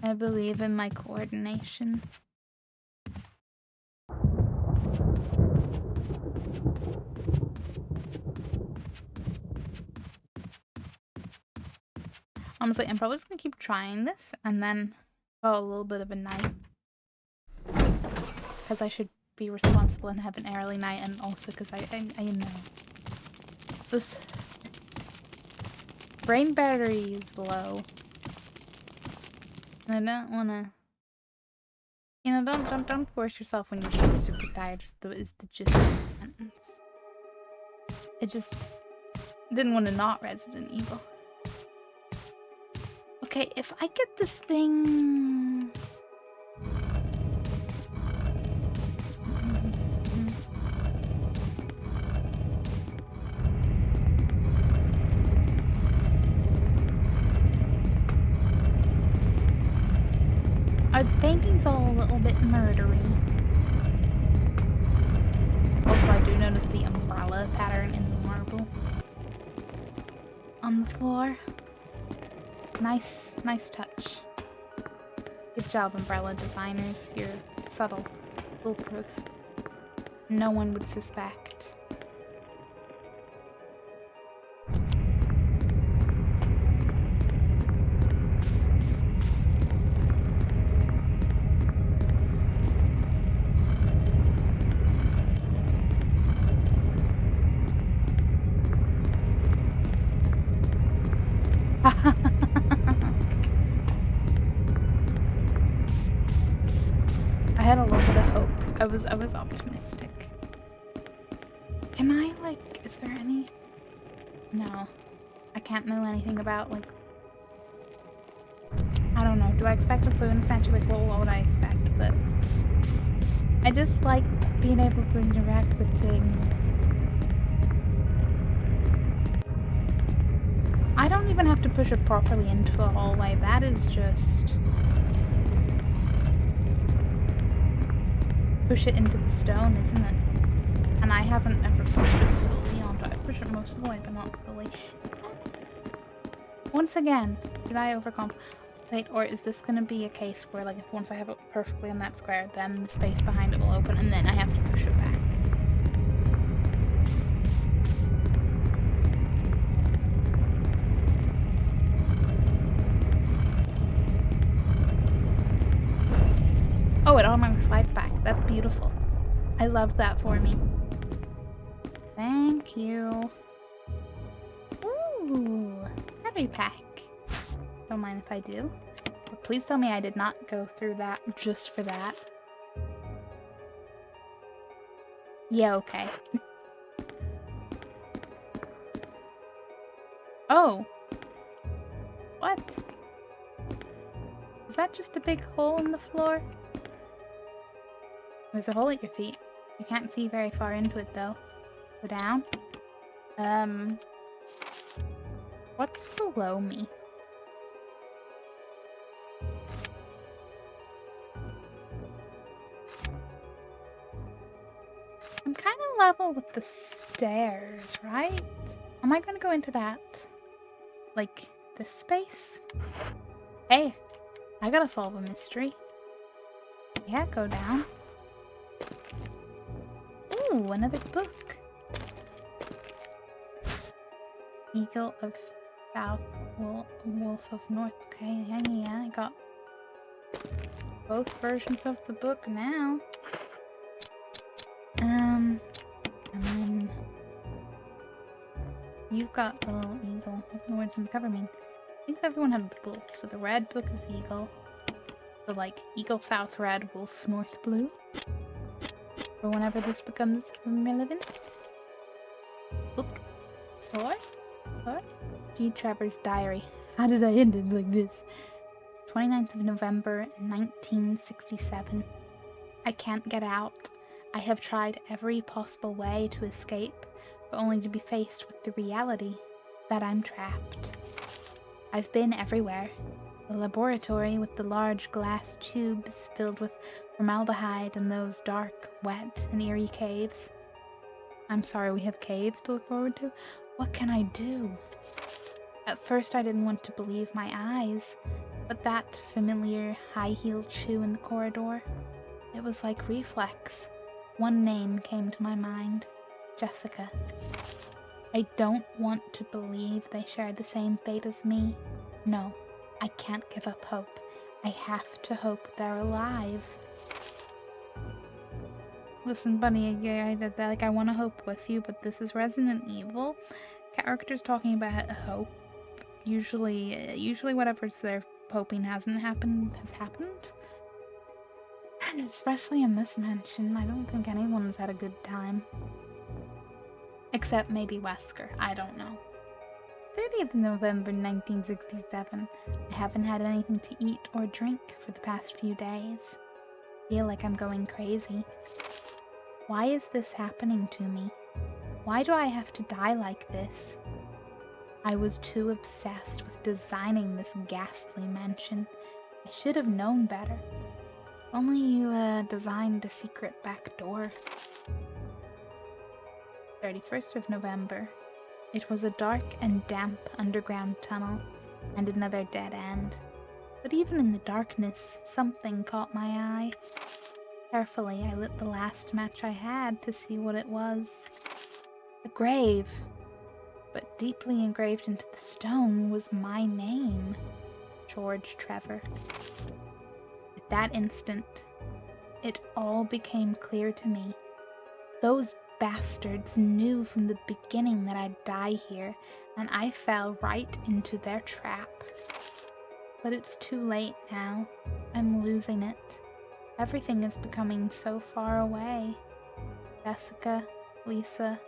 I believe in my coordination. Honestly, I'm probably just gonna keep trying this and then a little bit of a night. Because I should be responsible and have an early night, and also because I know this brain battery is low. And I don't wanna, you know, don't force yourself when you're super tired. Is the gist of the sentence. I just didn't want to not Resident Evil. Okay, if I get this thing... Our painting's all a little bit murdery. Also, I do notice the umbrella pattern in the marble on the floor. Nice touch. Good job, umbrella designers. You're subtle, foolproof. No one would suspect. I had a little bit of hope. I was optimistic. Can I, like, is there any... No. I can't know anything about, like... I don't know. Do I expect a clue in a statue? Like, what would I expect? But... I just like being able to interact with things. I don't even have to push it properly into a hallway. That is just... push it into the stone, isn't it? And I haven't ever pushed it fully onto it. I've pushed it most of the way, but not fully. Once again, did I overcomplicate, or is this going to be a case where, like, if once I have it perfectly in that square, then the space behind it will open, and then I have to push it back? Oh, it automatically slides back. That's beautiful. I love that for me. Thank you. Ooh, battery pack. Don't mind if I do. But please tell me I did not go through that just for that. Yeah, okay. Oh! What? Is that just a big hole in the floor? There's a hole at your feet. You can't see very far into it though. Go down. What's below me? I'm kind of level with the stairs, right? Am I gonna go into that? Like, this space? Hey, I gotta solve a mystery. Yeah, go down. Ooh, another book. Eagle of South, Wolf of North. Okay, yeah, I got both versions of the book now. And then you've got the little eagle. What the words in the cover mean? I think everyone had the wolf. So the red book is eagle. So like Eagle South Red, Wolf North Blue. For whenever this becomes relevant. Book 4? G. Trevor's diary. How did I end it like this? 29th of November, 1967. I can't get out. I have tried every possible way to escape, but only to be faced with the reality that I'm trapped. I've been everywhere. The laboratory with the large glass tubes filled with formaldehyde and those dark, wet, and eerie caves. I'm sorry, we have caves to look forward to? What can I do? At first I didn't want to believe my eyes, but that familiar high-heeled shoe in the corridor, it was like reflex. One name came to my mind. Jessica. I don't want to believe they share the same fate as me. No, I can't give up hope. I have to hope they're alive. Listen, Bunny, yeah, I did that. Like, I want to hope with you, but this is Resident Evil. Characters talking about hope. Usually whatever's they're hoping hasn't happened has happened. Especially in this mansion, I don't think anyone's had a good time. Except maybe Wesker, I don't know. 30th November 1967. I haven't had anything to eat or drink for the past few days. Feel like I'm going crazy. Why is this happening to me? Why do I have to die like this? I was too obsessed with designing this ghastly mansion. I should have known better. Only you designed a secret back door. 31st of November. It was a dark and damp underground tunnel, and another dead end. But even in the darkness, something caught my eye. Carefully, I lit the last match I had to see what it was. A grave. But deeply engraved into the stone was my name. George Trevor. At that instant, it all became clear to me. Those bastards knew from the beginning that I'd die here, and I fell right into their trap. But it's too late now. I'm losing it. Everything is becoming so far away. Jessica, Lisa,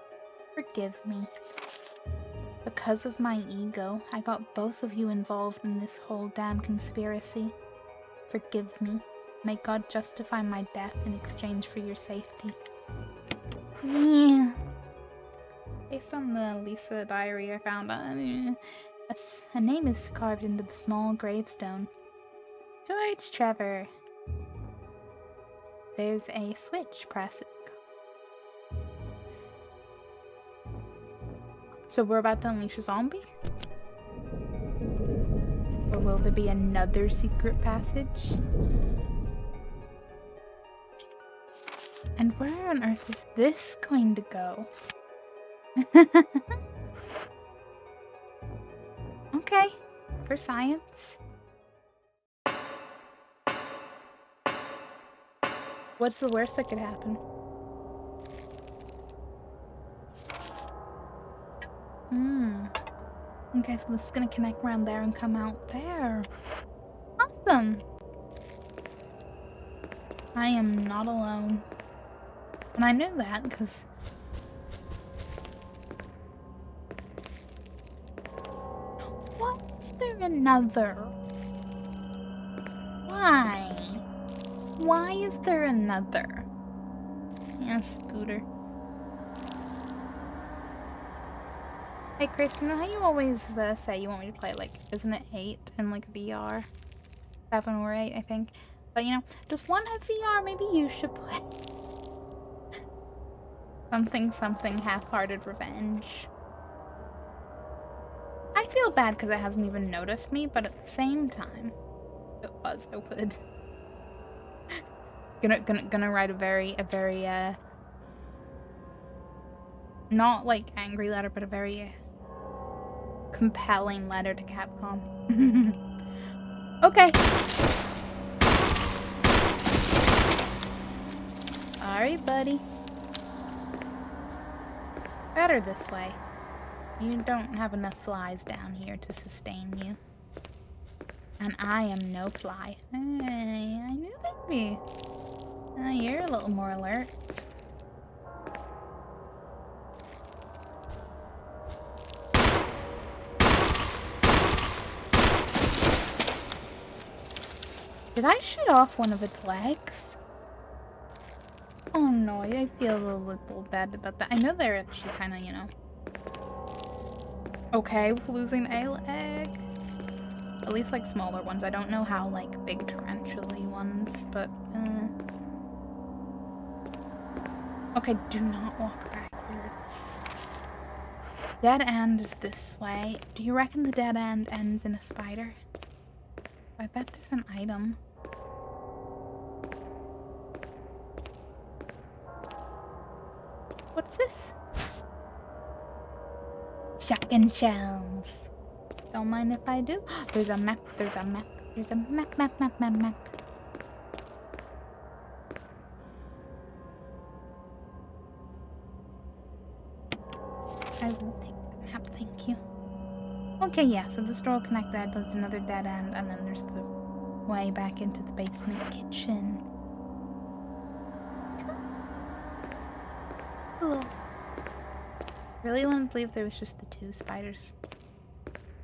forgive me. Because of my ego, I got both of you involved in this whole damn conspiracy. Forgive me. May God justify my death in exchange for your safety. Yeah. Based on the Lisa diary I found, a name is carved into the small gravestone. George Trevor. There's a switch. Press it. So we're about to unleash a zombie? Or will there be another secret passage? And where on earth is this going to go? Okay, for science. What's the worst that could happen? Okay, so this is gonna connect around there and come out there. them. I am not alone. And I know that because... Why is there another? Why? Why is there another? Yeah, Scooter. Hey Chris, you know how you always say you want me to play, like, isn't it 8 in, like, VR? 7 or 8, I think. But, you know, just one have VR, maybe you should play. Something half-hearted revenge. I feel bad because it hasn't even noticed me, but at the same time, it was, I would. gonna write a very, not like angry letter, but a very compelling letter to Capcom. Okay. Sorry, buddy. Better this way. You don't have enough flies down here to sustain you. And I am no fly. Hey, I knew there'd be. You're a little more alert. Did I shoot off one of its legs? Oh no, I feel a little bad about that. I know they're actually kind of, you know... okay with losing a leg. At least, like, smaller ones. I don't know how, like, big tarantula ones, but, okay, do not walk backwards. Dead end is this way. Do you reckon the dead end ends in a spider? I bet there's an item. What's this? Shotgun shells. Don't mind if I do. There's a map, there's a map, there's a map. I will take that map, thank you. Okay, yeah, so this door will connect that. There's another dead end, and then there's the way back into the basement kitchen. Cool. Really want to believe there was just the 2 spiders.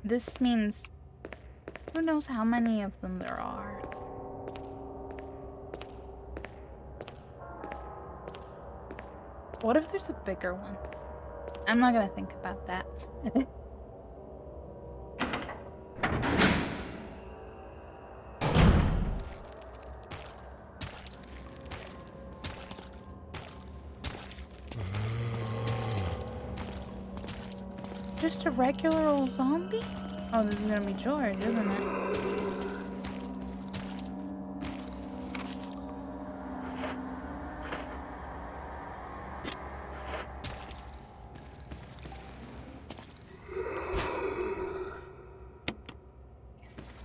This means who knows how many of them there are. What if there's a bigger one? I'm not gonna think about that. Just a regular old zombie? Oh, this is gonna be George, isn't it?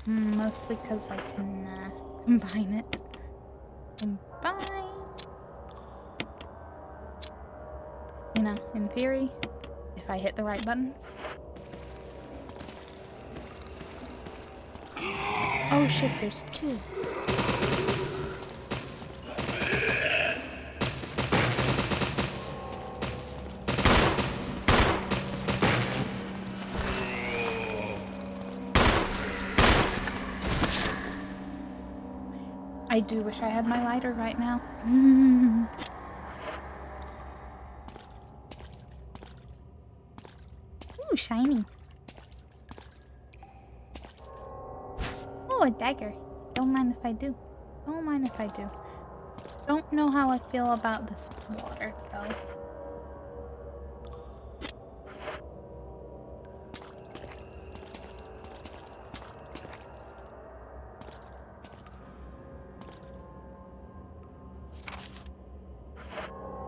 Mostly because I can combine it. Combine. You know, in theory, if I hit the right buttons. Oh shit, there's 2. I do wish I had my lighter right now. Ooh, shiny. Oh, a dagger. Don't mind if I do. Don't mind if I do. Don't know how I feel about this water, though.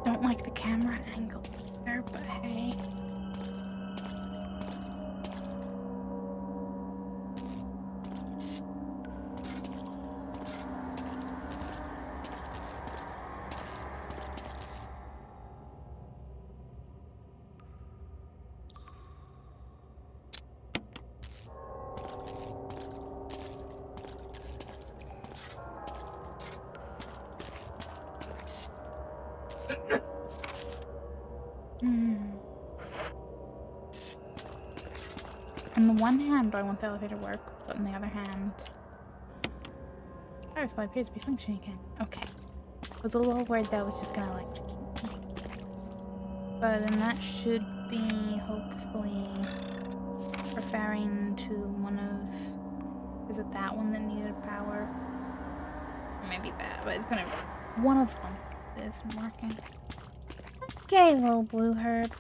Don't like the camera angle either, but hey. Hmm. On the one hand, I want the elevator to work, but on the other hand, power supply appears to be functioning again. Okay. I was a little worried that was just gonna electrocute me. But then that should be hopefully referring to one of. Is it that one that needed power? Or maybe that, but it's gonna. One of them isn't working. Okay, little blue herb.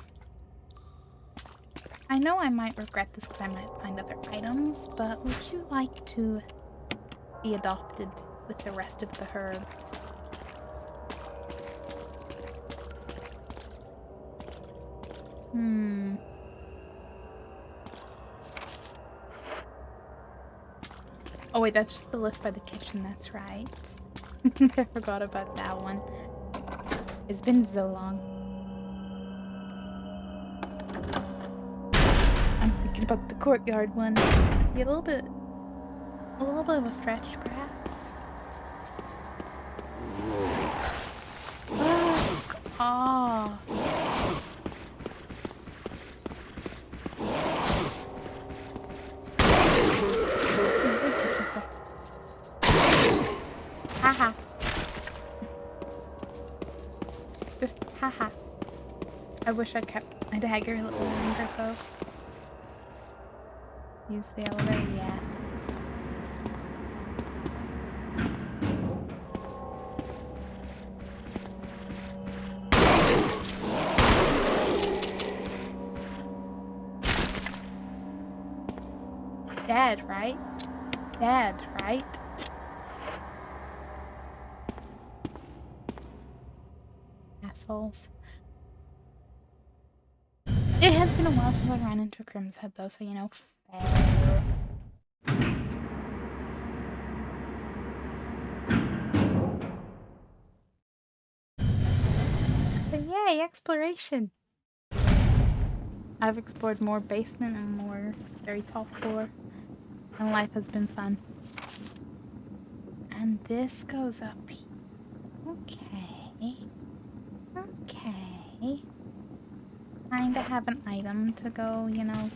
I know I might regret this because I might find other items, but would you like to be adopted with the rest of the herbs? Hmm. Oh wait, that's just the lift by the kitchen, that's right. I forgot about that one. It's been so long. I'm thinking about the courtyard one. Be a little bit of a stretch, perhaps. Ah. Haha. Just haha. I wish I kept my dagger a little longer though. Use the elevator, yes. Dead, right? Dead, right? Assholes. It has been a while since I ran into a Crim's Head though, so you know, fair. But yay, exploration! I've explored more basement and more very top floor, and life has been fun. And this goes up here. Okay. Okay. Kinda have an item to go, you know.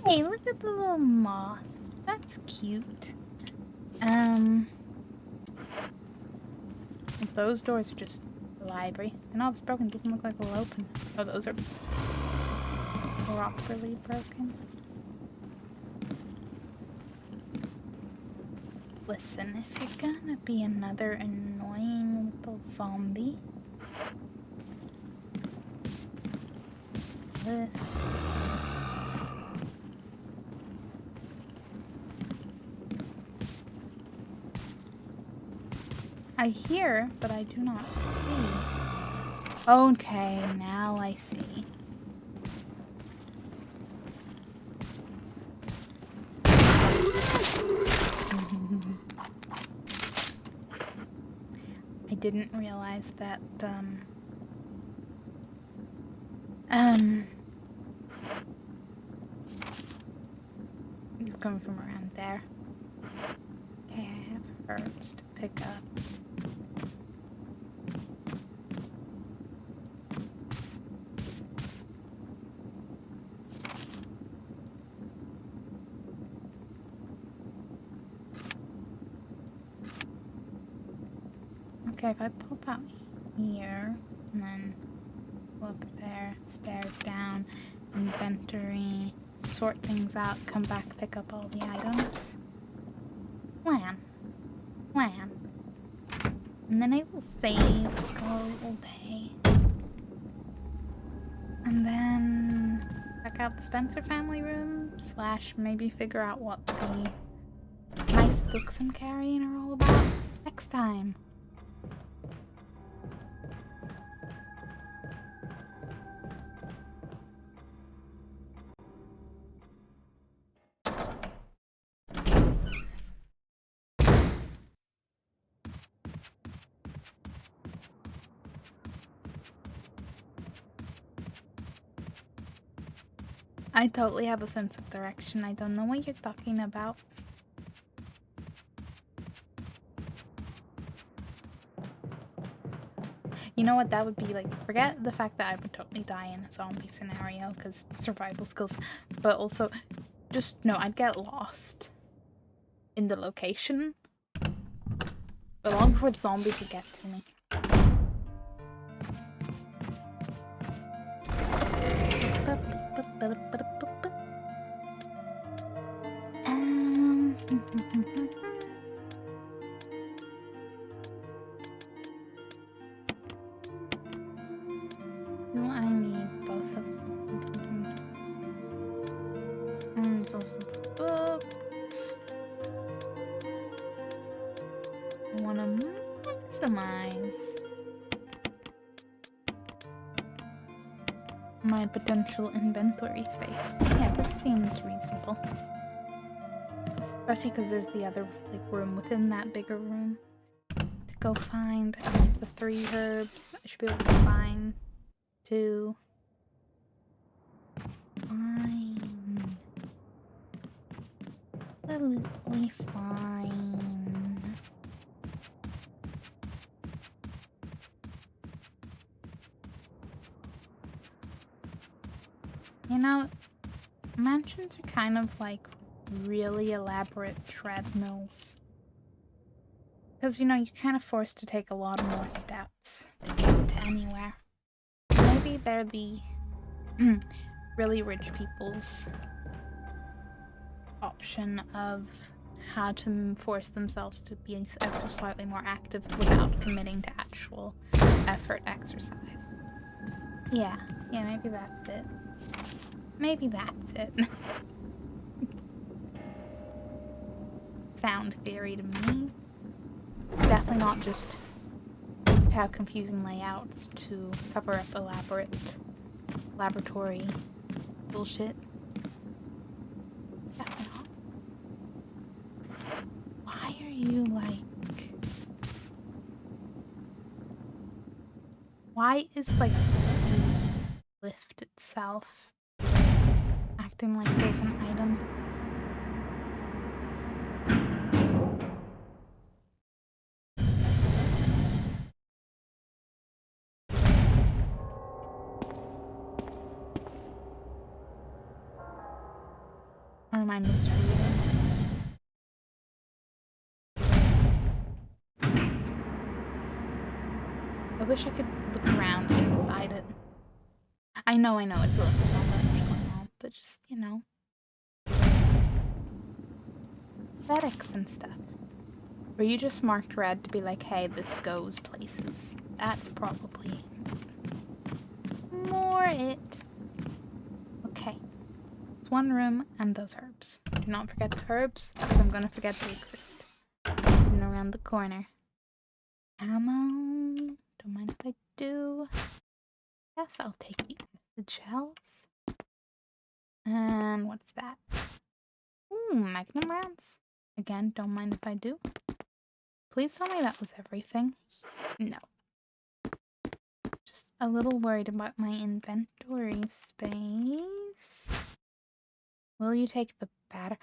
Hey, look at the little moth. That's cute. Those doors are just the library. The knob's broken. Doesn't look like it'll open. Oh, those are properly broken. Listen, if you're gonna be another annoying little zombie. Ugh. I hear, but I do not see. Okay, now I see. I didn't realize that, it was coming from around there. Okay, I have herbs to pick up. Okay, if I pop out here, and then go up there, stairs down, inventory, sort things out, come back, pick up all the items. Plan. And then I will save, go all day. And then check out the Spencer family room, / maybe figure out what the nice books I'm carrying are all about next time. I totally have a sense of direction. I don't know what you're talking about. You know what that would be like? Forget the fact that I would totally die in a zombie scenario because survival skills, but also just no, I'd get lost in the location, but long before the zombies would get to me. Do I need both of them? There's also the books. I want to maximize my potential inventory space. Yeah, this seems reasonable. Especially because there's the other room within that bigger room to go find. And like the 3 herbs, I should be able to find 2. Fine. Absolutely fine. You know, mansions are kind of like really elaborate treadmills. Because, you know, you're kind of forced to take a lot more steps to get to anywhere. Maybe they're the really rich people's option of how to force themselves to be ever slightly more active without committing to actual effort exercise. Yeah, maybe that's it. Maybe that's it. Sound theory to me. Definitely not just have confusing layouts to cover up elaborate laboratory bullshit. Definitely not. Why are you like... Why is like the lift itself acting like there's an item? Or am I misreading? I wish I could look around inside it. I know it's a little much going on, but just, you know. Aesthetics and stuff. Were you just marked red to be like, hey, this goes places? That's probably more it. Okay. It's 1 room and those herbs. Do not forget the herbs, because I'm gonna forget they exist. Hidden around the corner. Ammo. Don't mind if I do. Yes, I'll take the acid shells. And what's that? Ooh, magnum rounds. Again, don't mind if I do. Please tell me that was everything. No. Just a little worried about my inventory space. Will you take the batter?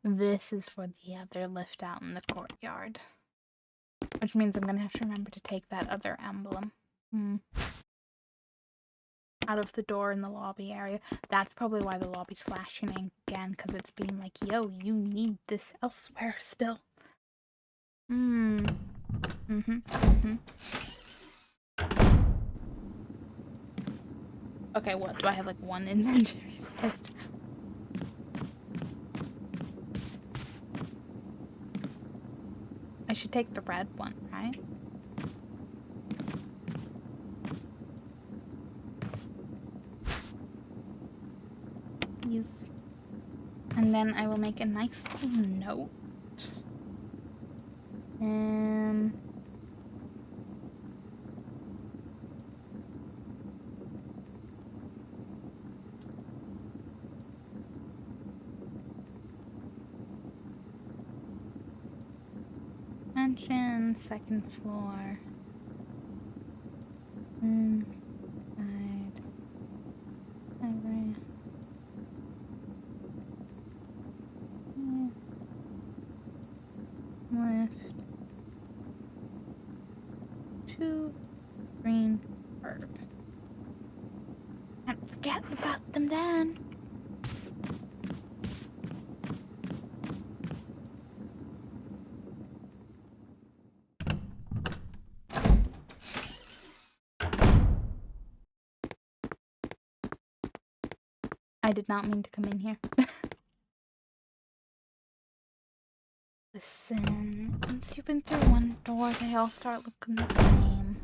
This is for the other lift out in the courtyard. Which means I'm gonna have to remember to take that other emblem. Out of the door in the lobby area. That's probably why the lobby's flashing again, because it's being like, yo, you need this elsewhere still. Okay, what? Do I have like 1 inventory space? I should take the red one, right? Yes. And then I will make a nice little note. Mansion, 2nd floor. Side. Over. forget about them then. I did not mean to come in here. Listen, once you've been through one door, they all start looking the same.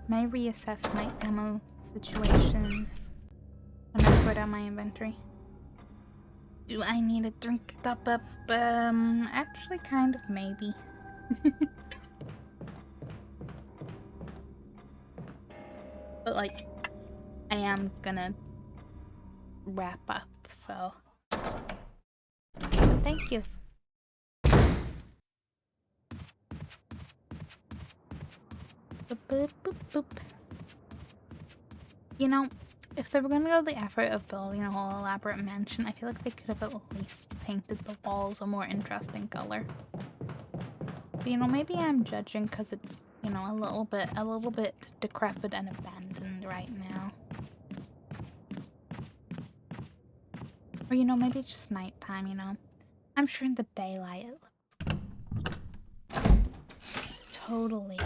May I reassess my ammo situation when I sort out my inventory? Do I need to drink it up? Actually, kind of, maybe. But, like, I am gonna wrap up, so. But thank you. Boop, boop, boop, boop. You know, if they were gonna go to the effort of building a whole elaborate mansion, I feel like they could have at least painted the walls a more interesting color. But, you know, maybe I'm judging because it's, you know, a little bit decrepit and abandoned right now. Or, you know, maybe it's just nighttime, you know. I'm sure in the daylight it looks totally.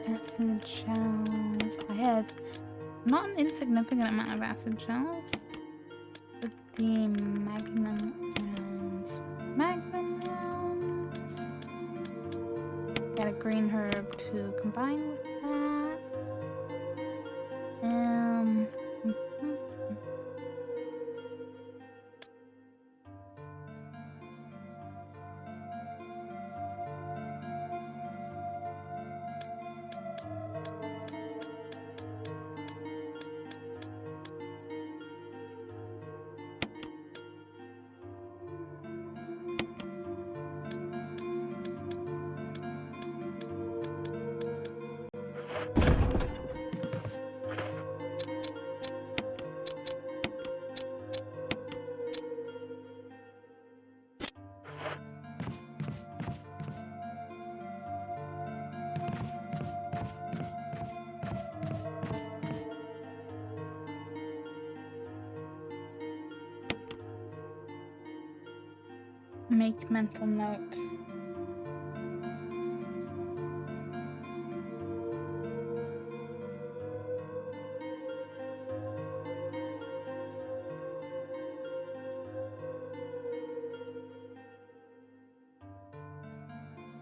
Acid shells. I have not an insignificant amount of acid shells. But the magnum rounds. Magnum rounds. Got a green herb to combine with that. Make mental note.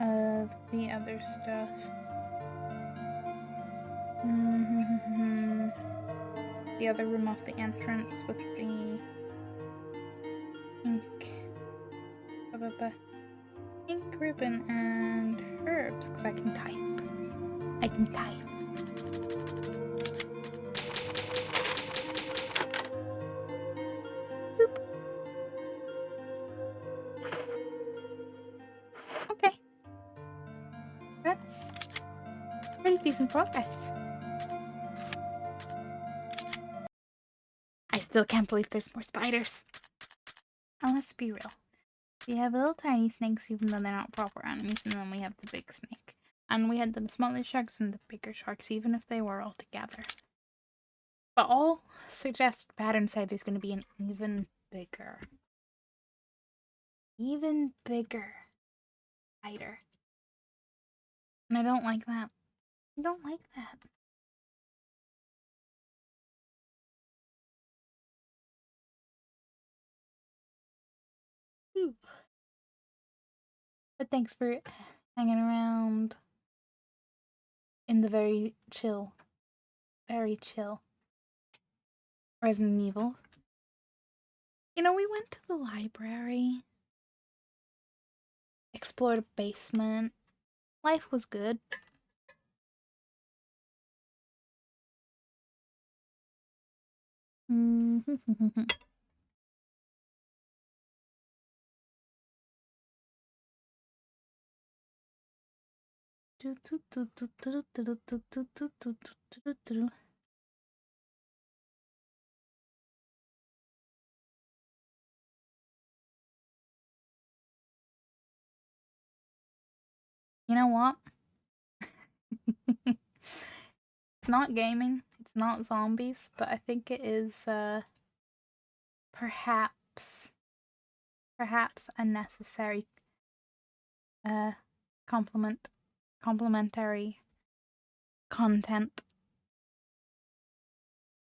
Of the other stuff. The other room off the entrance with the ink ribbon and herbs, because I can type. I can type. Boop. Okay. That's pretty decent progress. I still can't believe there's more spiders. And let's be real. We have little tiny snakes, even though they're not proper enemies, and then we have the big snake. And we had the smaller sharks and the bigger sharks, even if they were all together. But all suggested patterns say there's going to be an even bigger spider. And I don't like that. I don't like that. Ooh. But thanks for hanging around in the very chill Resident Evil. You know, we went to the library, explored a basement. Life was good. You know what? It's not gaming, it's not zombies, but I think it is perhaps a necessary uh complementary content.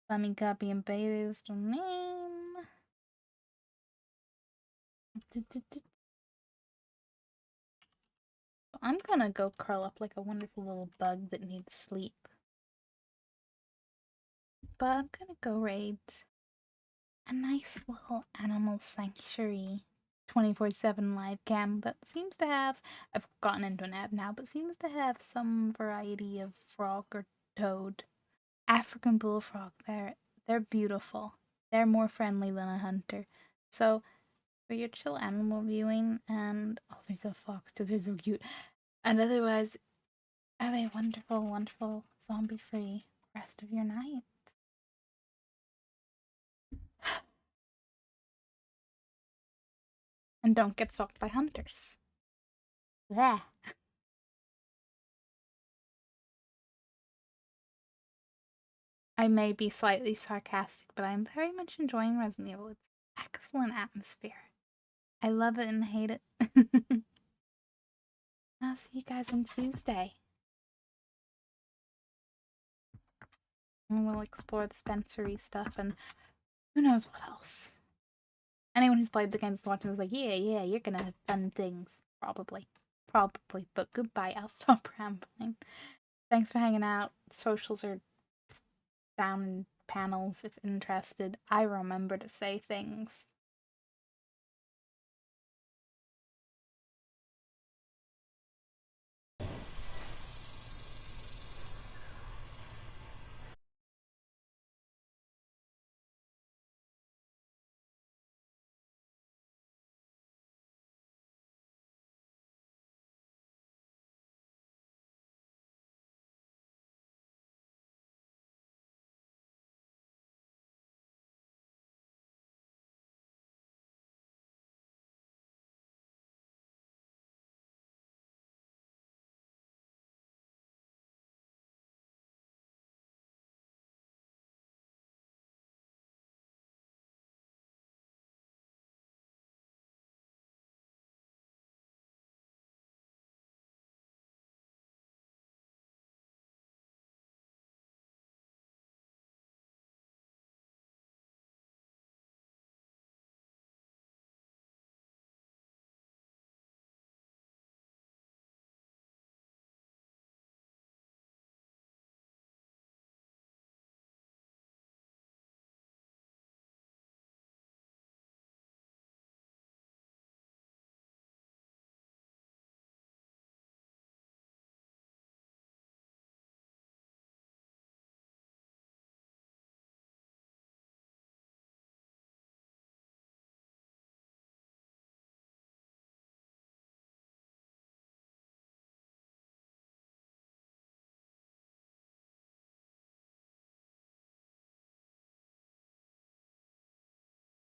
Let me copy and paste the name. I'm gonna go curl up like a wonderful little bug that needs sleep. But I'm gonna go raid a nice little animal sanctuary 24/7 live cam that seems to have, I've gotten into an app now, but seems to have some variety of frog or toad. African bullfrog, they're beautiful. They're more friendly than a hunter. So for your chill animal viewing, and oh, there's a fox too, they're so cute. And otherwise, have a wonderful, wonderful zombie-free rest of your night. And don't get stalked by hunters. Yeah. I may be slightly sarcastic, but I'm very much enjoying Resident Evil. It's excellent atmosphere. I love it and hate it. I'll see you guys on Tuesday. And we'll explore the Spencery stuff and who knows what else. Anyone who's played the games and watching is like, yeah, you're gonna have fun things. Probably. But goodbye, I'll stop rambling. Thanks for hanging out. Socials are down in panels if interested. I remember to say things.